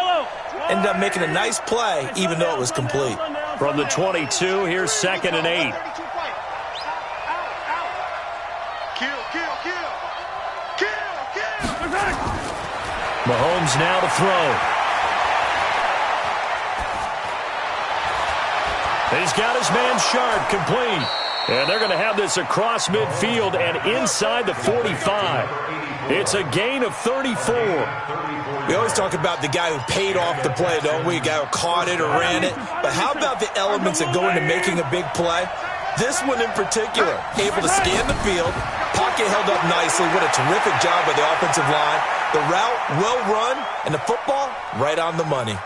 Ended up making a nice play, even though it was complete. From the 22, here's 2nd and 8. Mahomes now to throw. He's got his man Sharp complete. And they're going to have this across midfield and inside the 45. It's a gain of 34. We always talk about the guy who paid off the play, don't we? A guy who caught it or ran it. But how about the elements that go into making a big play? This one in particular, able to scan the field, pocket held up nicely. What a terrific job by the offensive line. The route, well run, and the football, right on the money.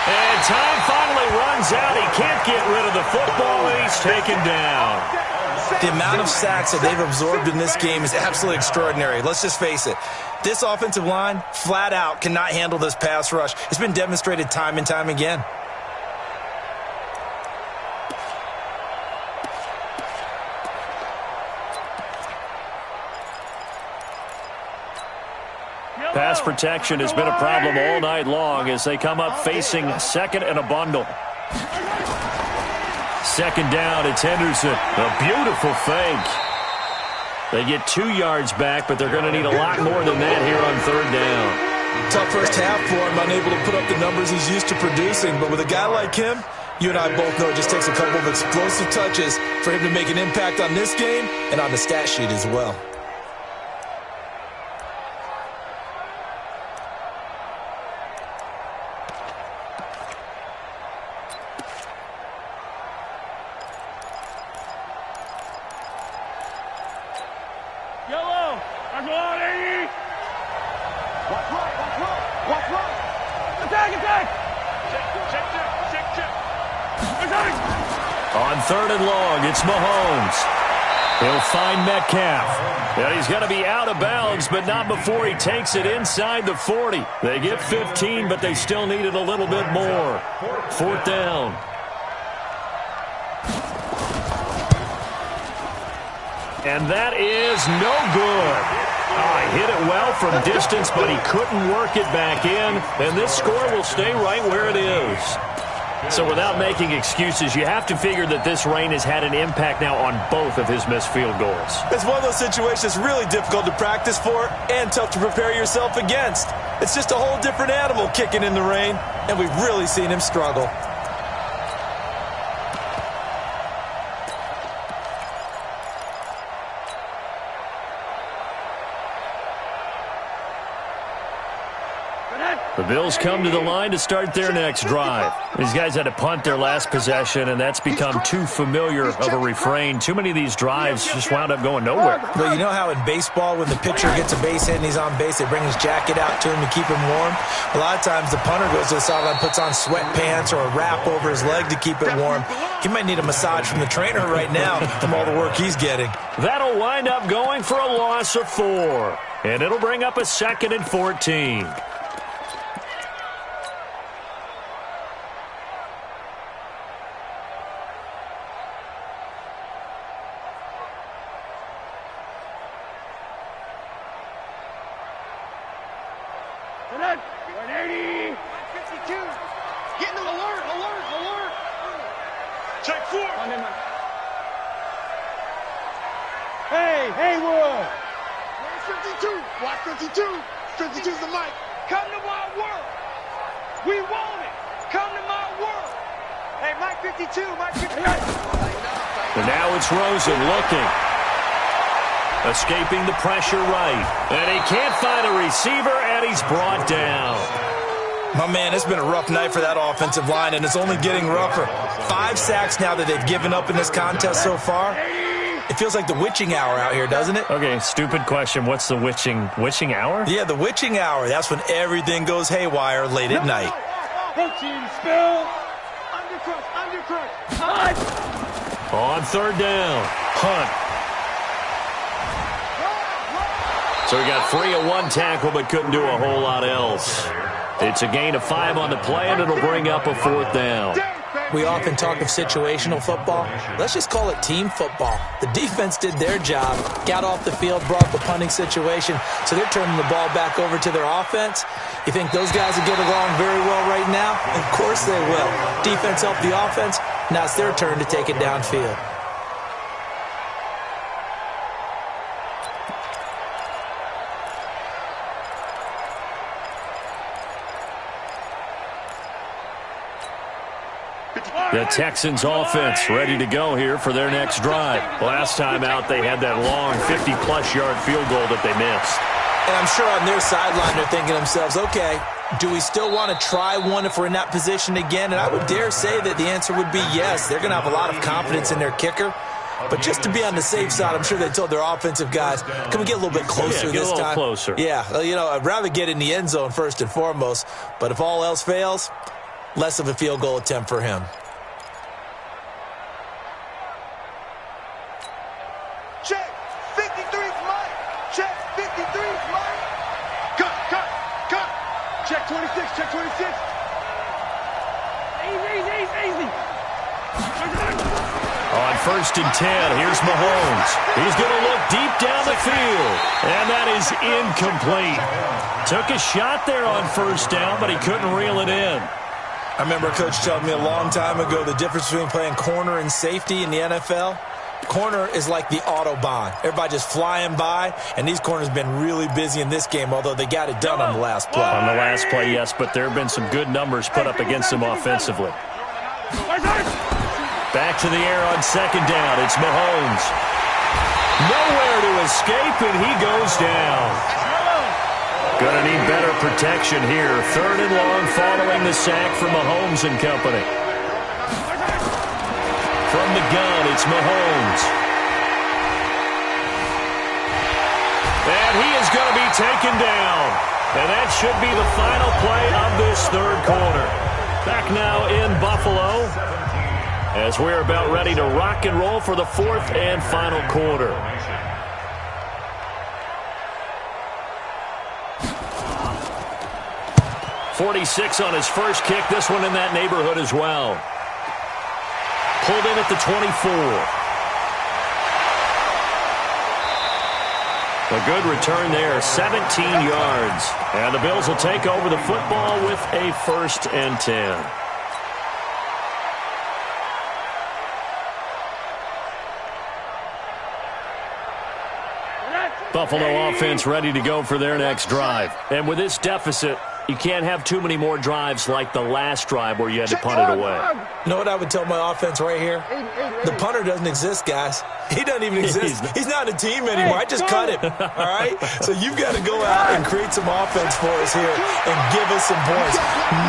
And time finally runs out. He can't get rid of the football, and he's taken down. The amount of sacks that they've absorbed in this game is absolutely extraordinary. Let's just face it. This offensive line, flat out, cannot handle this pass rush. It's been demonstrated time and time again. Pass protection has been a problem all night long as they come up facing second and a bundle. Second down, it's Henderson. A beautiful fake. They get 2 yards back, but they're going to need a lot more than that here on third down. Tough first half for him, unable to put up the numbers he's used to producing. But with a guy like him, you and I both know it just takes a couple of explosive touches for him to make an impact on this game and on the stat sheet as well. On third and long, it's Mahomes. He'll find Metcalf. And he's going to be out of bounds, but not before he takes it inside the 40. They get 15, but they still needed a little bit more. Fourth down. And that is no good. He hit it well from distance, but he couldn't work it back in. And this score will stay right where it is. So without making excuses, you have to figure that this rain has had an impact now on both of his missed field goals. It's one of those situations really difficult to practice for and tough to prepare yourself against. It's just a whole different animal kicking in the rain, and we've really seen him struggle. The Bills come to the line to start their next drive. These guys had to punt their last possession, and that's become too familiar of a refrain. Too many of these drives just wound up going nowhere. But you know how in baseball, when the pitcher gets a base hit and he's on base, they bring his jacket out to him to keep him warm? A lot of times the punter goes to the sideline, puts on sweatpants or a wrap over his leg to keep it warm. He might need a massage from the trainer right now from all the work he's getting. That'll wind up going for a loss of 4. And it'll bring up a 2nd and 14. And now it's Rosen looking. Escaping the pressure right. And he can't find a receiver, and he's brought down. My man, it's been a rough night for that offensive line, and it's only getting rougher. 5 sacks now that they've given up in this contest so far. It feels like the witching hour out here, doesn't it? Okay, stupid question. What's the witching hour? Yeah, the witching hour. That's when everything goes haywire late at night. On third down, Hunt. So he got free of 1 tackle but couldn't do a whole lot else. It's a gain of 5 on the play, and it'll bring up a 4th down. We often talk of situational football. Let's just call it team football. The defense did their job, got off the field, brought up the punting situation, so they're turning the ball back over to their offense. You think those guys will get along very well right now? Of course they will. Defense helped the offense. Now it's their turn to take it downfield. The Texans offense ready to go here for their next drive. Last time out, they had that long 50-plus yard field goal that they missed. And I'm sure on their sideline they're thinking to themselves, okay, do we still want to try one if we're in that position again? And I would dare say that the answer would be yes. They're going to have a lot of confidence in their kicker. But just to be on the safe side, I'm sure they told their offensive guys, can we get a little bit closer this time? Get a little closer. Yeah, you know, I'd rather get in the end zone first and foremost. But if all else fails, less of a field goal attempt for him. Check. 53's Mike. Check. 53's Mike. Cut. Check 26, check 26. Easy. On 1st and 10, here's Mahomes. He's going to look deep down the field. And that is incomplete. Took a shot there on 1st down, but he couldn't reel it in. I remember a coach telling me a long time ago the difference between playing corner and safety in the NFL. Corner is like the Autobahn. Everybody just flying by, and these corners have been really busy in this game, although they got it done on the last play. On the last play, yes, but there have been some good numbers put up against them offensively. Back to the air on 2nd down. It's Mahomes. Nowhere to escape, and he goes down. Gonna need better protection here. 3rd and long following the sack from Mahomes and company. From the gun, it's Mahomes. And he is going to be taken down. And that should be the final play of this 3rd quarter. Back now in Buffalo as we're about ready to rock and roll for the 4th and final quarter. .46 on his first kick. This one in that neighborhood as well. Pulled in at the 24. A good return there, 17 yards. And the Bills will take over the football with a 1st and 10. Buffalo offense ready to go for their next drive. And with this deficit, you can't have too many more drives like the last drive where you had to punt it away. You know what I would tell my offense right here? The punter doesn't exist, guys. He doesn't even exist. He's not a team anymore. I just cut him, all right? So you've got to go out and create some offense for us here and give us some points.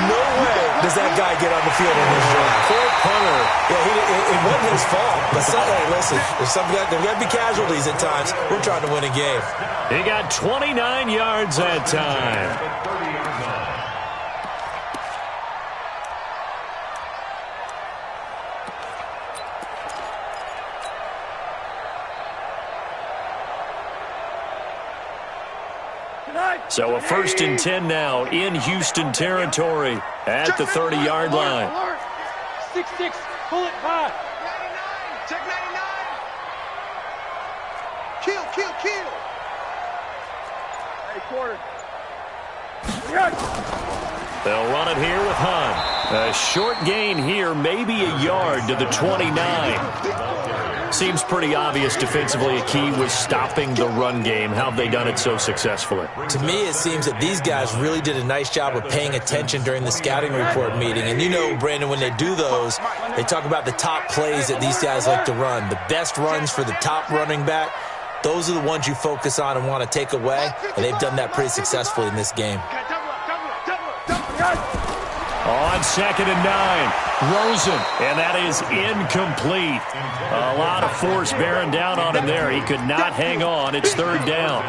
No way does that guy get on the field in this drive. Poor punter. Yeah, it wasn't his fault. But hey, listen, there's got to be casualties at times. We're trying to win a game. He got 29 yards that time. So a 1st and 10 now in Houston territory at the 30-yard line. 6-6, pull it high. 99, check 99. Kill. Hey, quarter. They'll run it here with Hunt. A short gain here, maybe a yard to the 29. Seems pretty obvious defensively a key was stopping the run game. How have they done it so successfully? To me, it seems that these guys really did a nice job of paying attention during the scouting report meeting. And you know, Brandon, when they do those, they talk about the top plays that these guys like to run. The best runs for the top running back, those are the ones you focus on and want to take away. And they've done that pretty successfully in this game. On 2nd and 9, Rosen, and that is incomplete. A lot of force bearing down on him there. He could not hang on. It's 3rd down.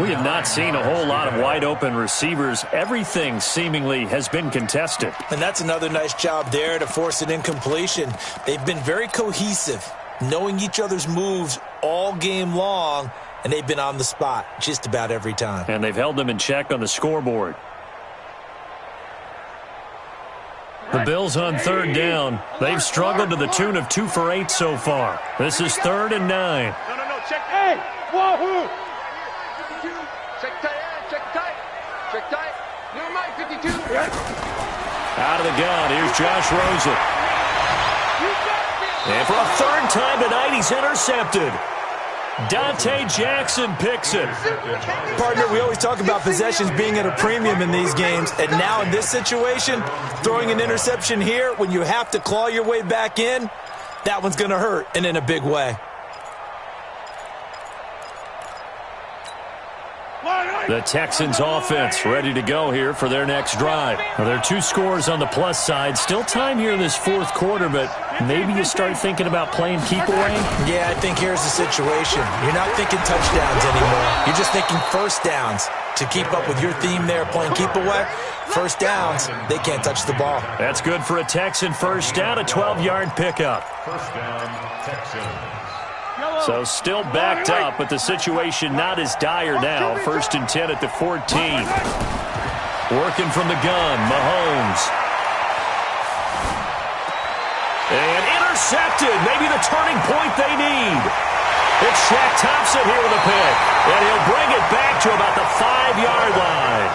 We have not seen a whole lot of wide-open receivers. Everything seemingly has been contested. And that's another nice job there to force an incompletion. They've been very cohesive, knowing each other's moves all game long, and they've been on the spot just about every time. And they've held them in check on the scoreboard. The Bills on 3rd down. They've struggled to the tune of 2 for 8 so far. This is 3rd and 9. No, check. Hey, wahoo! 52, check tight. New Mike, 52. Out of the gun, here's Josh Rosen. And for a 3rd time tonight, he's intercepted. Dante Jackson picks it. Partner, we always talk about possessions being at a premium in these games, and now in this situation, throwing an interception here when you have to claw your way back in, that one's going to hurt, and in a big way. The Texans offense ready to go here for their next drive. Now, there are 2 scores on the plus side. Still time here in this 4th quarter, but maybe you start thinking about playing keep away? Yeah, I think here's the situation. You're not thinking touchdowns anymore. You're just thinking first downs. To keep up with your theme there, playing keep away, first downs, they can't touch the ball. That's good for a Texan first down, a 12-yard pickup. First down, Texans. So still backed up, but the situation not as dire now. 1st and 10 at the 14. Working from the gun, Mahomes. And intercepted. Maybe the turning point they need. It's Shaq Thompson here with a pick. And he'll bring it back to about the 5-yard line.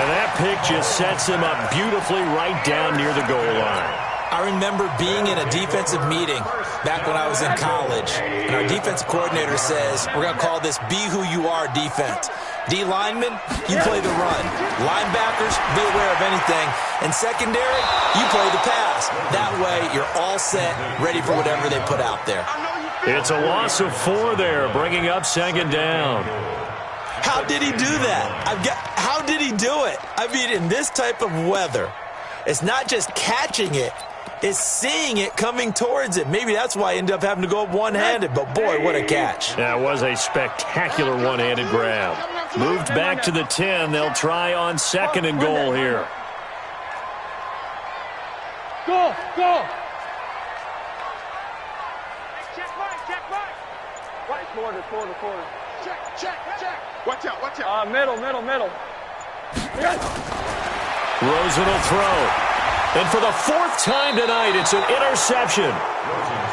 And that pick just sets him up beautifully right down near the goal line. I remember being in a defensive meeting back when I was in college, and our defensive coordinator says, we're going to call this be who you are defense. D linemen, you play the run. Linebackers, be aware of anything. And secondary, you play the pass. That way, you're all set, ready for whatever they put out there. It's a loss of 4 there, bringing up 2nd down. How did he do that? How did he do it? I mean, in this type of weather, it's not just catching it, it's seeing it coming towards it. Maybe that's why I ended up having to go up one-handed, but boy, what a catch. That was a spectacular one-handed grab. Moved back to the 10. They'll try on 2nd and goal here. Go! Quarter. Check. Watch out. Middle. Rosen will throw. And for the 4th time tonight, it's an interception.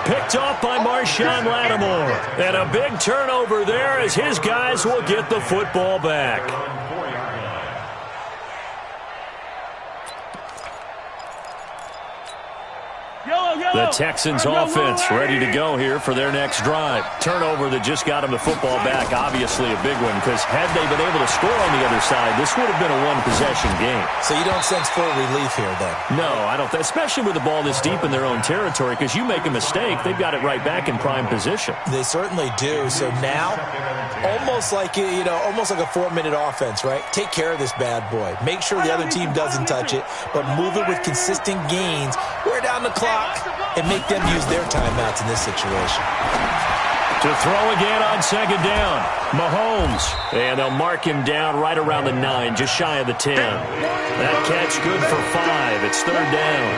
Picked off by Marshawn Lattimore. And a big turnover there as his guys will get the football back. The Texans offense ready to go here for their next drive. Turnover that just got them the football back, obviously a big one, because had they been able to score on the other side, this would have been a one-possession game. So you don't sense full relief here then? No, I don't. Especially with the ball this deep in their own territory, because you make a mistake, they've got it right back in prime position. They certainly do. So now, almost like a 4-minute offense, right? Take care of this bad boy. Make sure the other team doesn't touch it, but move it with consistent gains. Wear down the clock and make them use their timeouts in this situation. To throw again on 2nd down, Mahomes. And they'll mark him down right around the 9, just shy of the 10. That catch good for 5. It's 3rd down.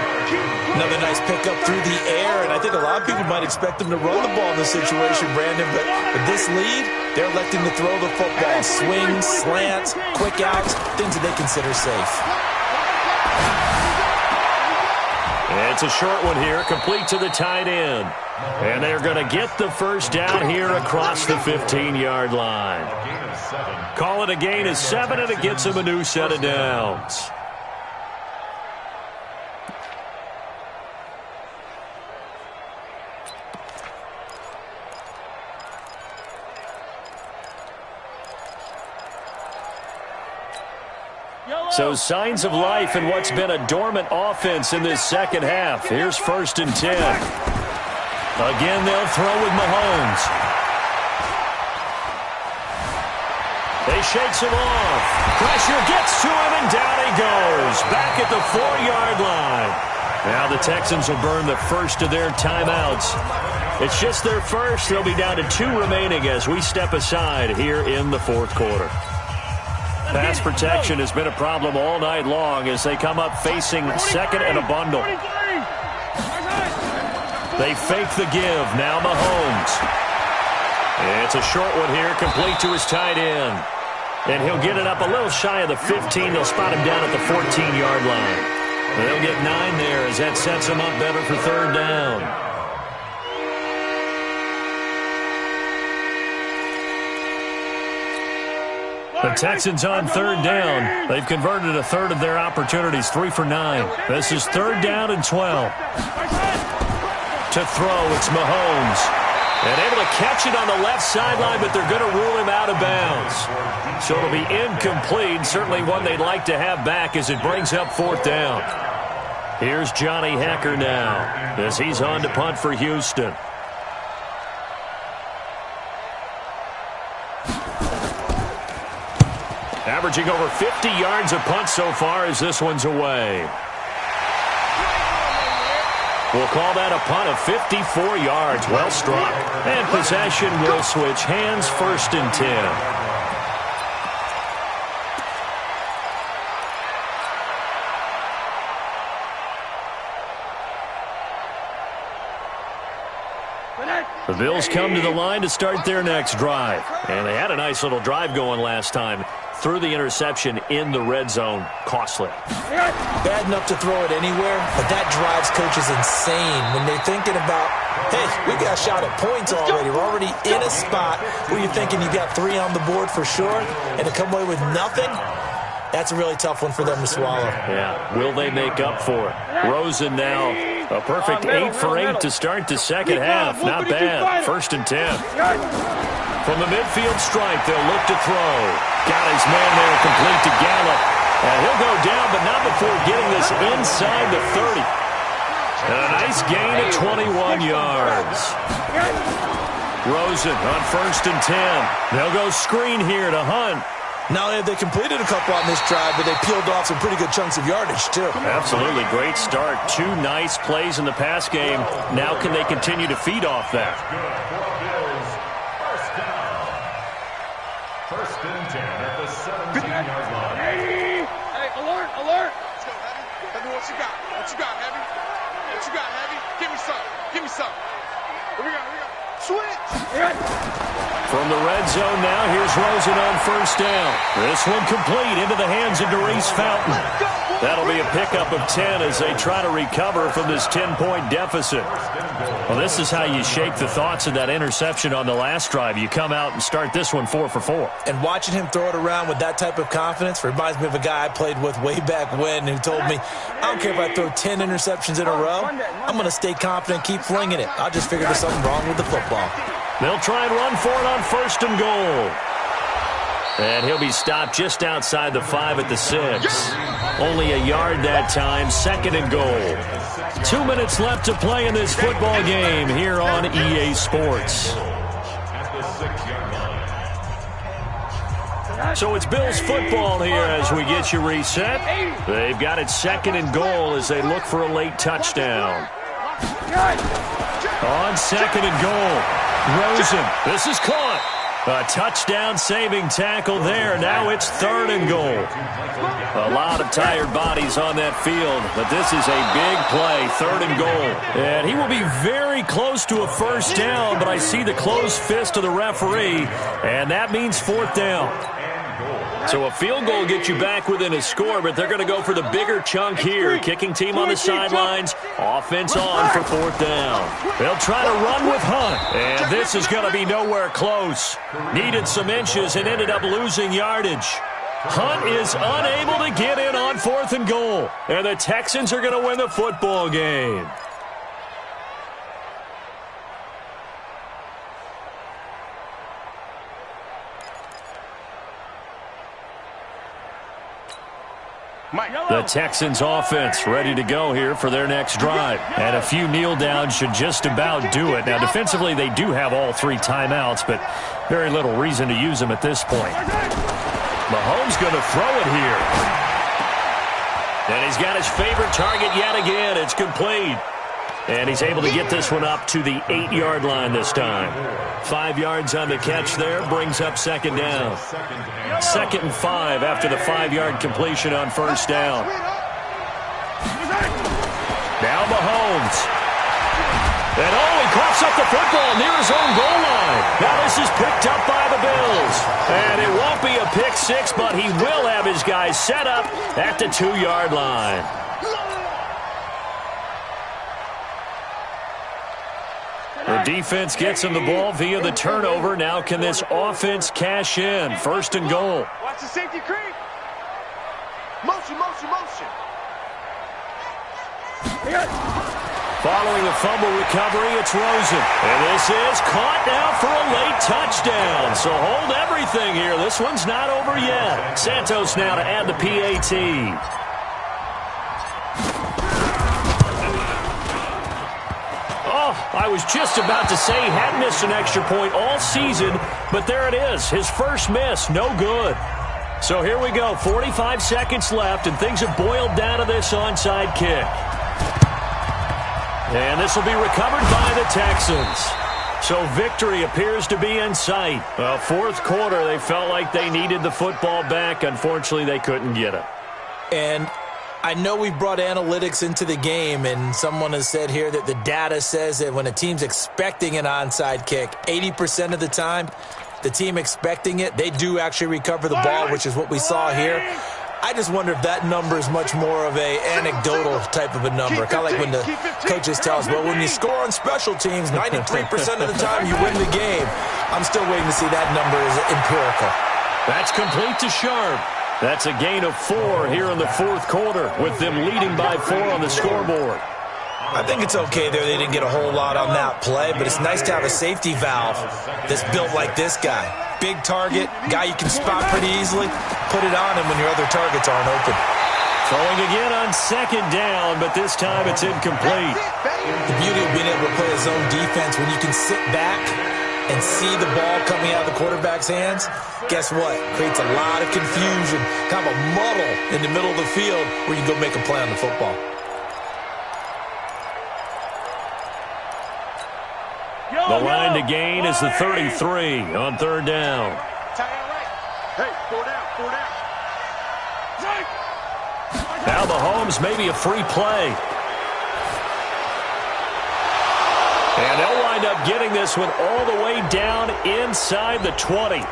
Another nice pickup through the air, and I think a lot of people might expect them to run the ball in this situation, Brandon, but with this lead, they're electing to throw the football. Swings, slants, quick outs, things that they consider safe. It's a short one here, complete to the tight end. And they're going to get the first down here across the 15-yard line. Call it a gain of 7, and it gets them a new set of downs. So signs of life in what's been a dormant offense in this second half. Here's 1st and 10. Again, they'll throw with Mahomes. They shakes him off. Pressure gets to him, and down he goes. Back at the 4-yard line. Now the Texans will burn the first of their timeouts. It's just their first. They'll be down to 2 remaining as we step aside here in the 4th quarter. Pass protection has been a problem all night long as they come up facing 2nd and a bundle. They fake the give. Now Mahomes. It's a short one here, complete to his tight end. And he'll get it up a little shy of the 15. They'll spot him down at the 14-yard line. They'll get 9 there as that sets him up better for 3rd down. The Texans on 3rd down. They've converted a third of their opportunities, 3 for 9. This is 3rd down and 12. To throw, it's Mahomes. And able to catch it on the left sideline, but they're going to rule him out of bounds. So it'll be incomplete. Certainly one they'd like to have back as it brings up 4th down. Here's Johnny Hekker now as he's on to punt for Houston. Averaging over 50 yards a punt so far as this one's away. We'll call that a punt of 54 yards. Well struck. And possession will switch hands, 1st and 10. The Bills come to the line to start their next drive. And they had a nice little drive going last time. Threw the interception in the red zone. Costly. Bad enough to throw it anywhere, but that drives coaches insane when they're thinking about, hey, we got a shot at points already. We're already in a spot where you're thinking you got 3 on the board for sure, and to come away with nothing, that's a really tough one for them to swallow. Yeah, will they make up for it? Rosen now, a perfect 8 for 8 to start the second half. Not bad. 1st and 10. From the midfield stripe, they'll look to throw. Got his man there, complete to Gallup. And he'll go down, but not before getting this inside the 30. And a nice gain of 21 yards. Rosen on 1st and 10. They'll go screen here to Hunt. Not only have they completed a couple on this drive, but they peeled off some pretty good chunks of yardage, too. Absolutely. Great start. 2 nice plays in the pass game. Now can they continue to feed off that? First and 10 at the 17-yard line. Hey, alert, alert. Let's go, Heavy. Heavy, what you got? What you got, Heavy? What you got, Heavy? Give me some. Give me some. Here we go, here we go. Switch. From the red zone now, here's Rosen on 1st down. This one complete into the hands of Darius Fountain. That'll be a pickup of 10 as they try to recover from this 10-point deficit. Well, this is how you shake the thoughts of that interception on the last drive. You come out and start this one 4 for 4. And watching him throw it around with that type of confidence reminds me of a guy I played with way back when who told me, I don't care if I throw 10 interceptions in a row. I'm going to stay confident, keep flinging it. I just figured there's something wrong with the football. They'll try and run for it on 1st and goal. And he'll be stopped just outside the 5 at the 6. Only a yard that time, 2nd and goal. 2 minutes left to play in this football game here on EA Sports. So it's Bills football here as we get you reset. They've got it 2nd and goal as they look for a late touchdown. On 2nd and goal. Rosen, this is caught. A touchdown-saving tackle there. Now it's 3rd and goal. A lot of tired bodies on that field, but this is a big play, 3rd and goal. And he will be very close to a 1st down, but I see the closed fist of the referee, and that means 4th down. So a field goal gets you back within a score, but they're going to go for the bigger chunk here. Kicking team on the sidelines. Offense on for 4th down. They'll try to run with Hunt. And this is going to be nowhere close. Needed some inches and ended up losing yardage. Hunt is unable to get in on 4th and goal. And the Texans are going to win the football game. The Texans offense ready to go here for their next drive. And a few kneel downs should just about do it. Now, defensively, they do have all 3 timeouts, but very little reason to use them at this point. Mahomes going to throw it here. And he's got his favorite target yet again. It's complete. And he's able to get this one up to the 8-yard line this time. 5 yards on the catch there, brings up 2nd down. 2nd and 5 after the 5-yard completion on 1st down. Now Mahomes. And he coughs up the football near his own goal line. Now this is picked up by the Bills. And it won't be a pick 6, but he will have his guys set up at the 2-yard line. The defense gets him the ball via the turnover. Now can this offense cash in? 1st and goal. Watch the safety creep. Motion, motion, motion. Following the fumble recovery, it's Rosen. And this is caught now for a late touchdown. So hold everything here. This one's not over yet. Santos now to add the PAT. Oh, I was just about to say he hadn't missed an extra point all season, but there it is. His first miss, no good. So here we go, 45 seconds left, and things have boiled down to this onside kick. And this will be recovered by the Texans. So victory appears to be in sight. Well, fourth quarter, they felt like they needed the football back. Unfortunately, they couldn't get it. And I know we've brought analytics into the game, and someone has said here that the data says that when a team's expecting an onside kick, 80% of the time, the team expecting it, they do actually recover the ball, which is what we saw here. I just wonder if that number is much more of a anecdotal type of a number. Kind of like when the coaches tell us, well, when you score on special teams, 93% of the time you win the game. I'm still waiting to see that number is empirical. That's complete to Sharp. That's a gain of 4 here in the fourth quarter, with them leading by 4 on the scoreboard. I think it's okay there. They didn't get a whole lot on that play, but it's nice to have a safety valve that's built like this guy. Big target, guy you can spot pretty easily. Put it on him when your other targets aren't open. Throwing again on second down, but this time it's incomplete. The beauty of being able to play a zone defense when you can sit back and see the ball coming out of the quarterback's hands, guess what? Creates a lot of confusion, kind of a muddle in the middle of the field where you go make a play on the football. The line to gain is the 33 on third down. Hey, 4 down, 4 down. Now Mahomes, maybe a free play. And they'll wind up getting this one all the way down inside the 20.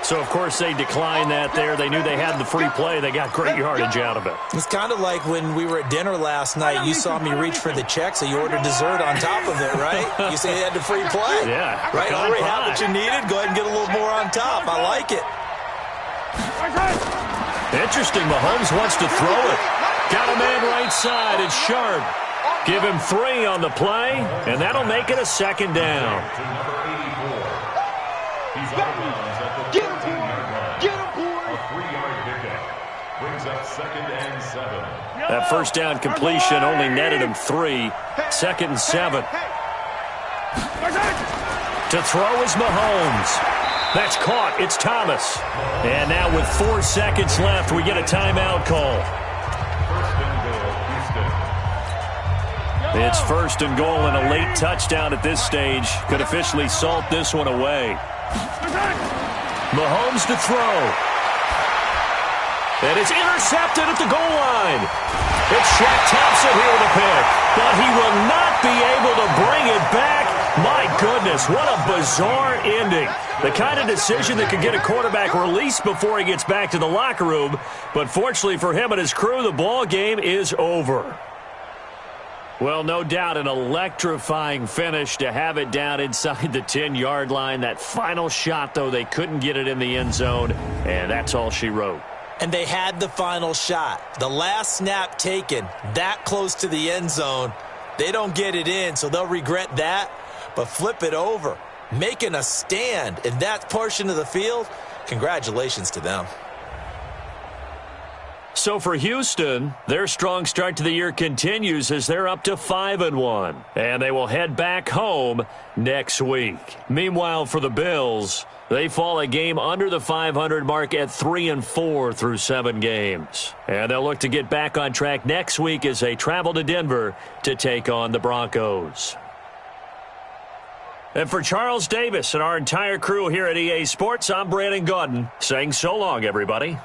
So, of course, they declined that there. They knew they had the free play. They got great yardage out of it. It's kind of like when we were at dinner last night. You saw me reach for the check, so you ordered dessert on top of it, right? You say you had the free play. Yeah. Right? Already had what you needed. Go ahead and get a little more on top. I like it. Interesting. Mahomes wants to throw it. Got a man right side. It's Sharp. Give him 3 on the play, and that'll make it a second down. That first down completion only netted him 3. Second and 7. To throw is Mahomes. That's caught. It's Thomas. And now with 4 seconds left, we get a timeout call. It's first and goal, and a late touchdown at this stage could officially salt this one away. Mahomes to throw. And it's intercepted at the goal line. It's Shaq Thompson here with a pick. But he will not be able to bring it back. My goodness, what a bizarre ending. The kind of decision that could get a quarterback released before he gets back to the locker room. But fortunately for him and his crew, the ball game is over. Well, no doubt an electrifying finish to have it down inside the 10-yard line. That final shot, though, they couldn't get it in the end zone. And that's all she wrote. And they had the final shot. The last snap taken that close to the end zone. They don't get it in, so they'll regret that. But flip it over. Making a stand in that portion of the field, congratulations to them. So for Houston, their strong start to the year continues as they're up to 5-1. And they will head back home next week. Meanwhile, for the Bills, they fall a game under the 500 mark at 3-4 through 7 games. And they'll look to get back on track next week as they travel to Denver to take on the Broncos. And for Charles Davis and our entire crew here at EA Sports, I'm Brandon Gaudin saying so long, everybody.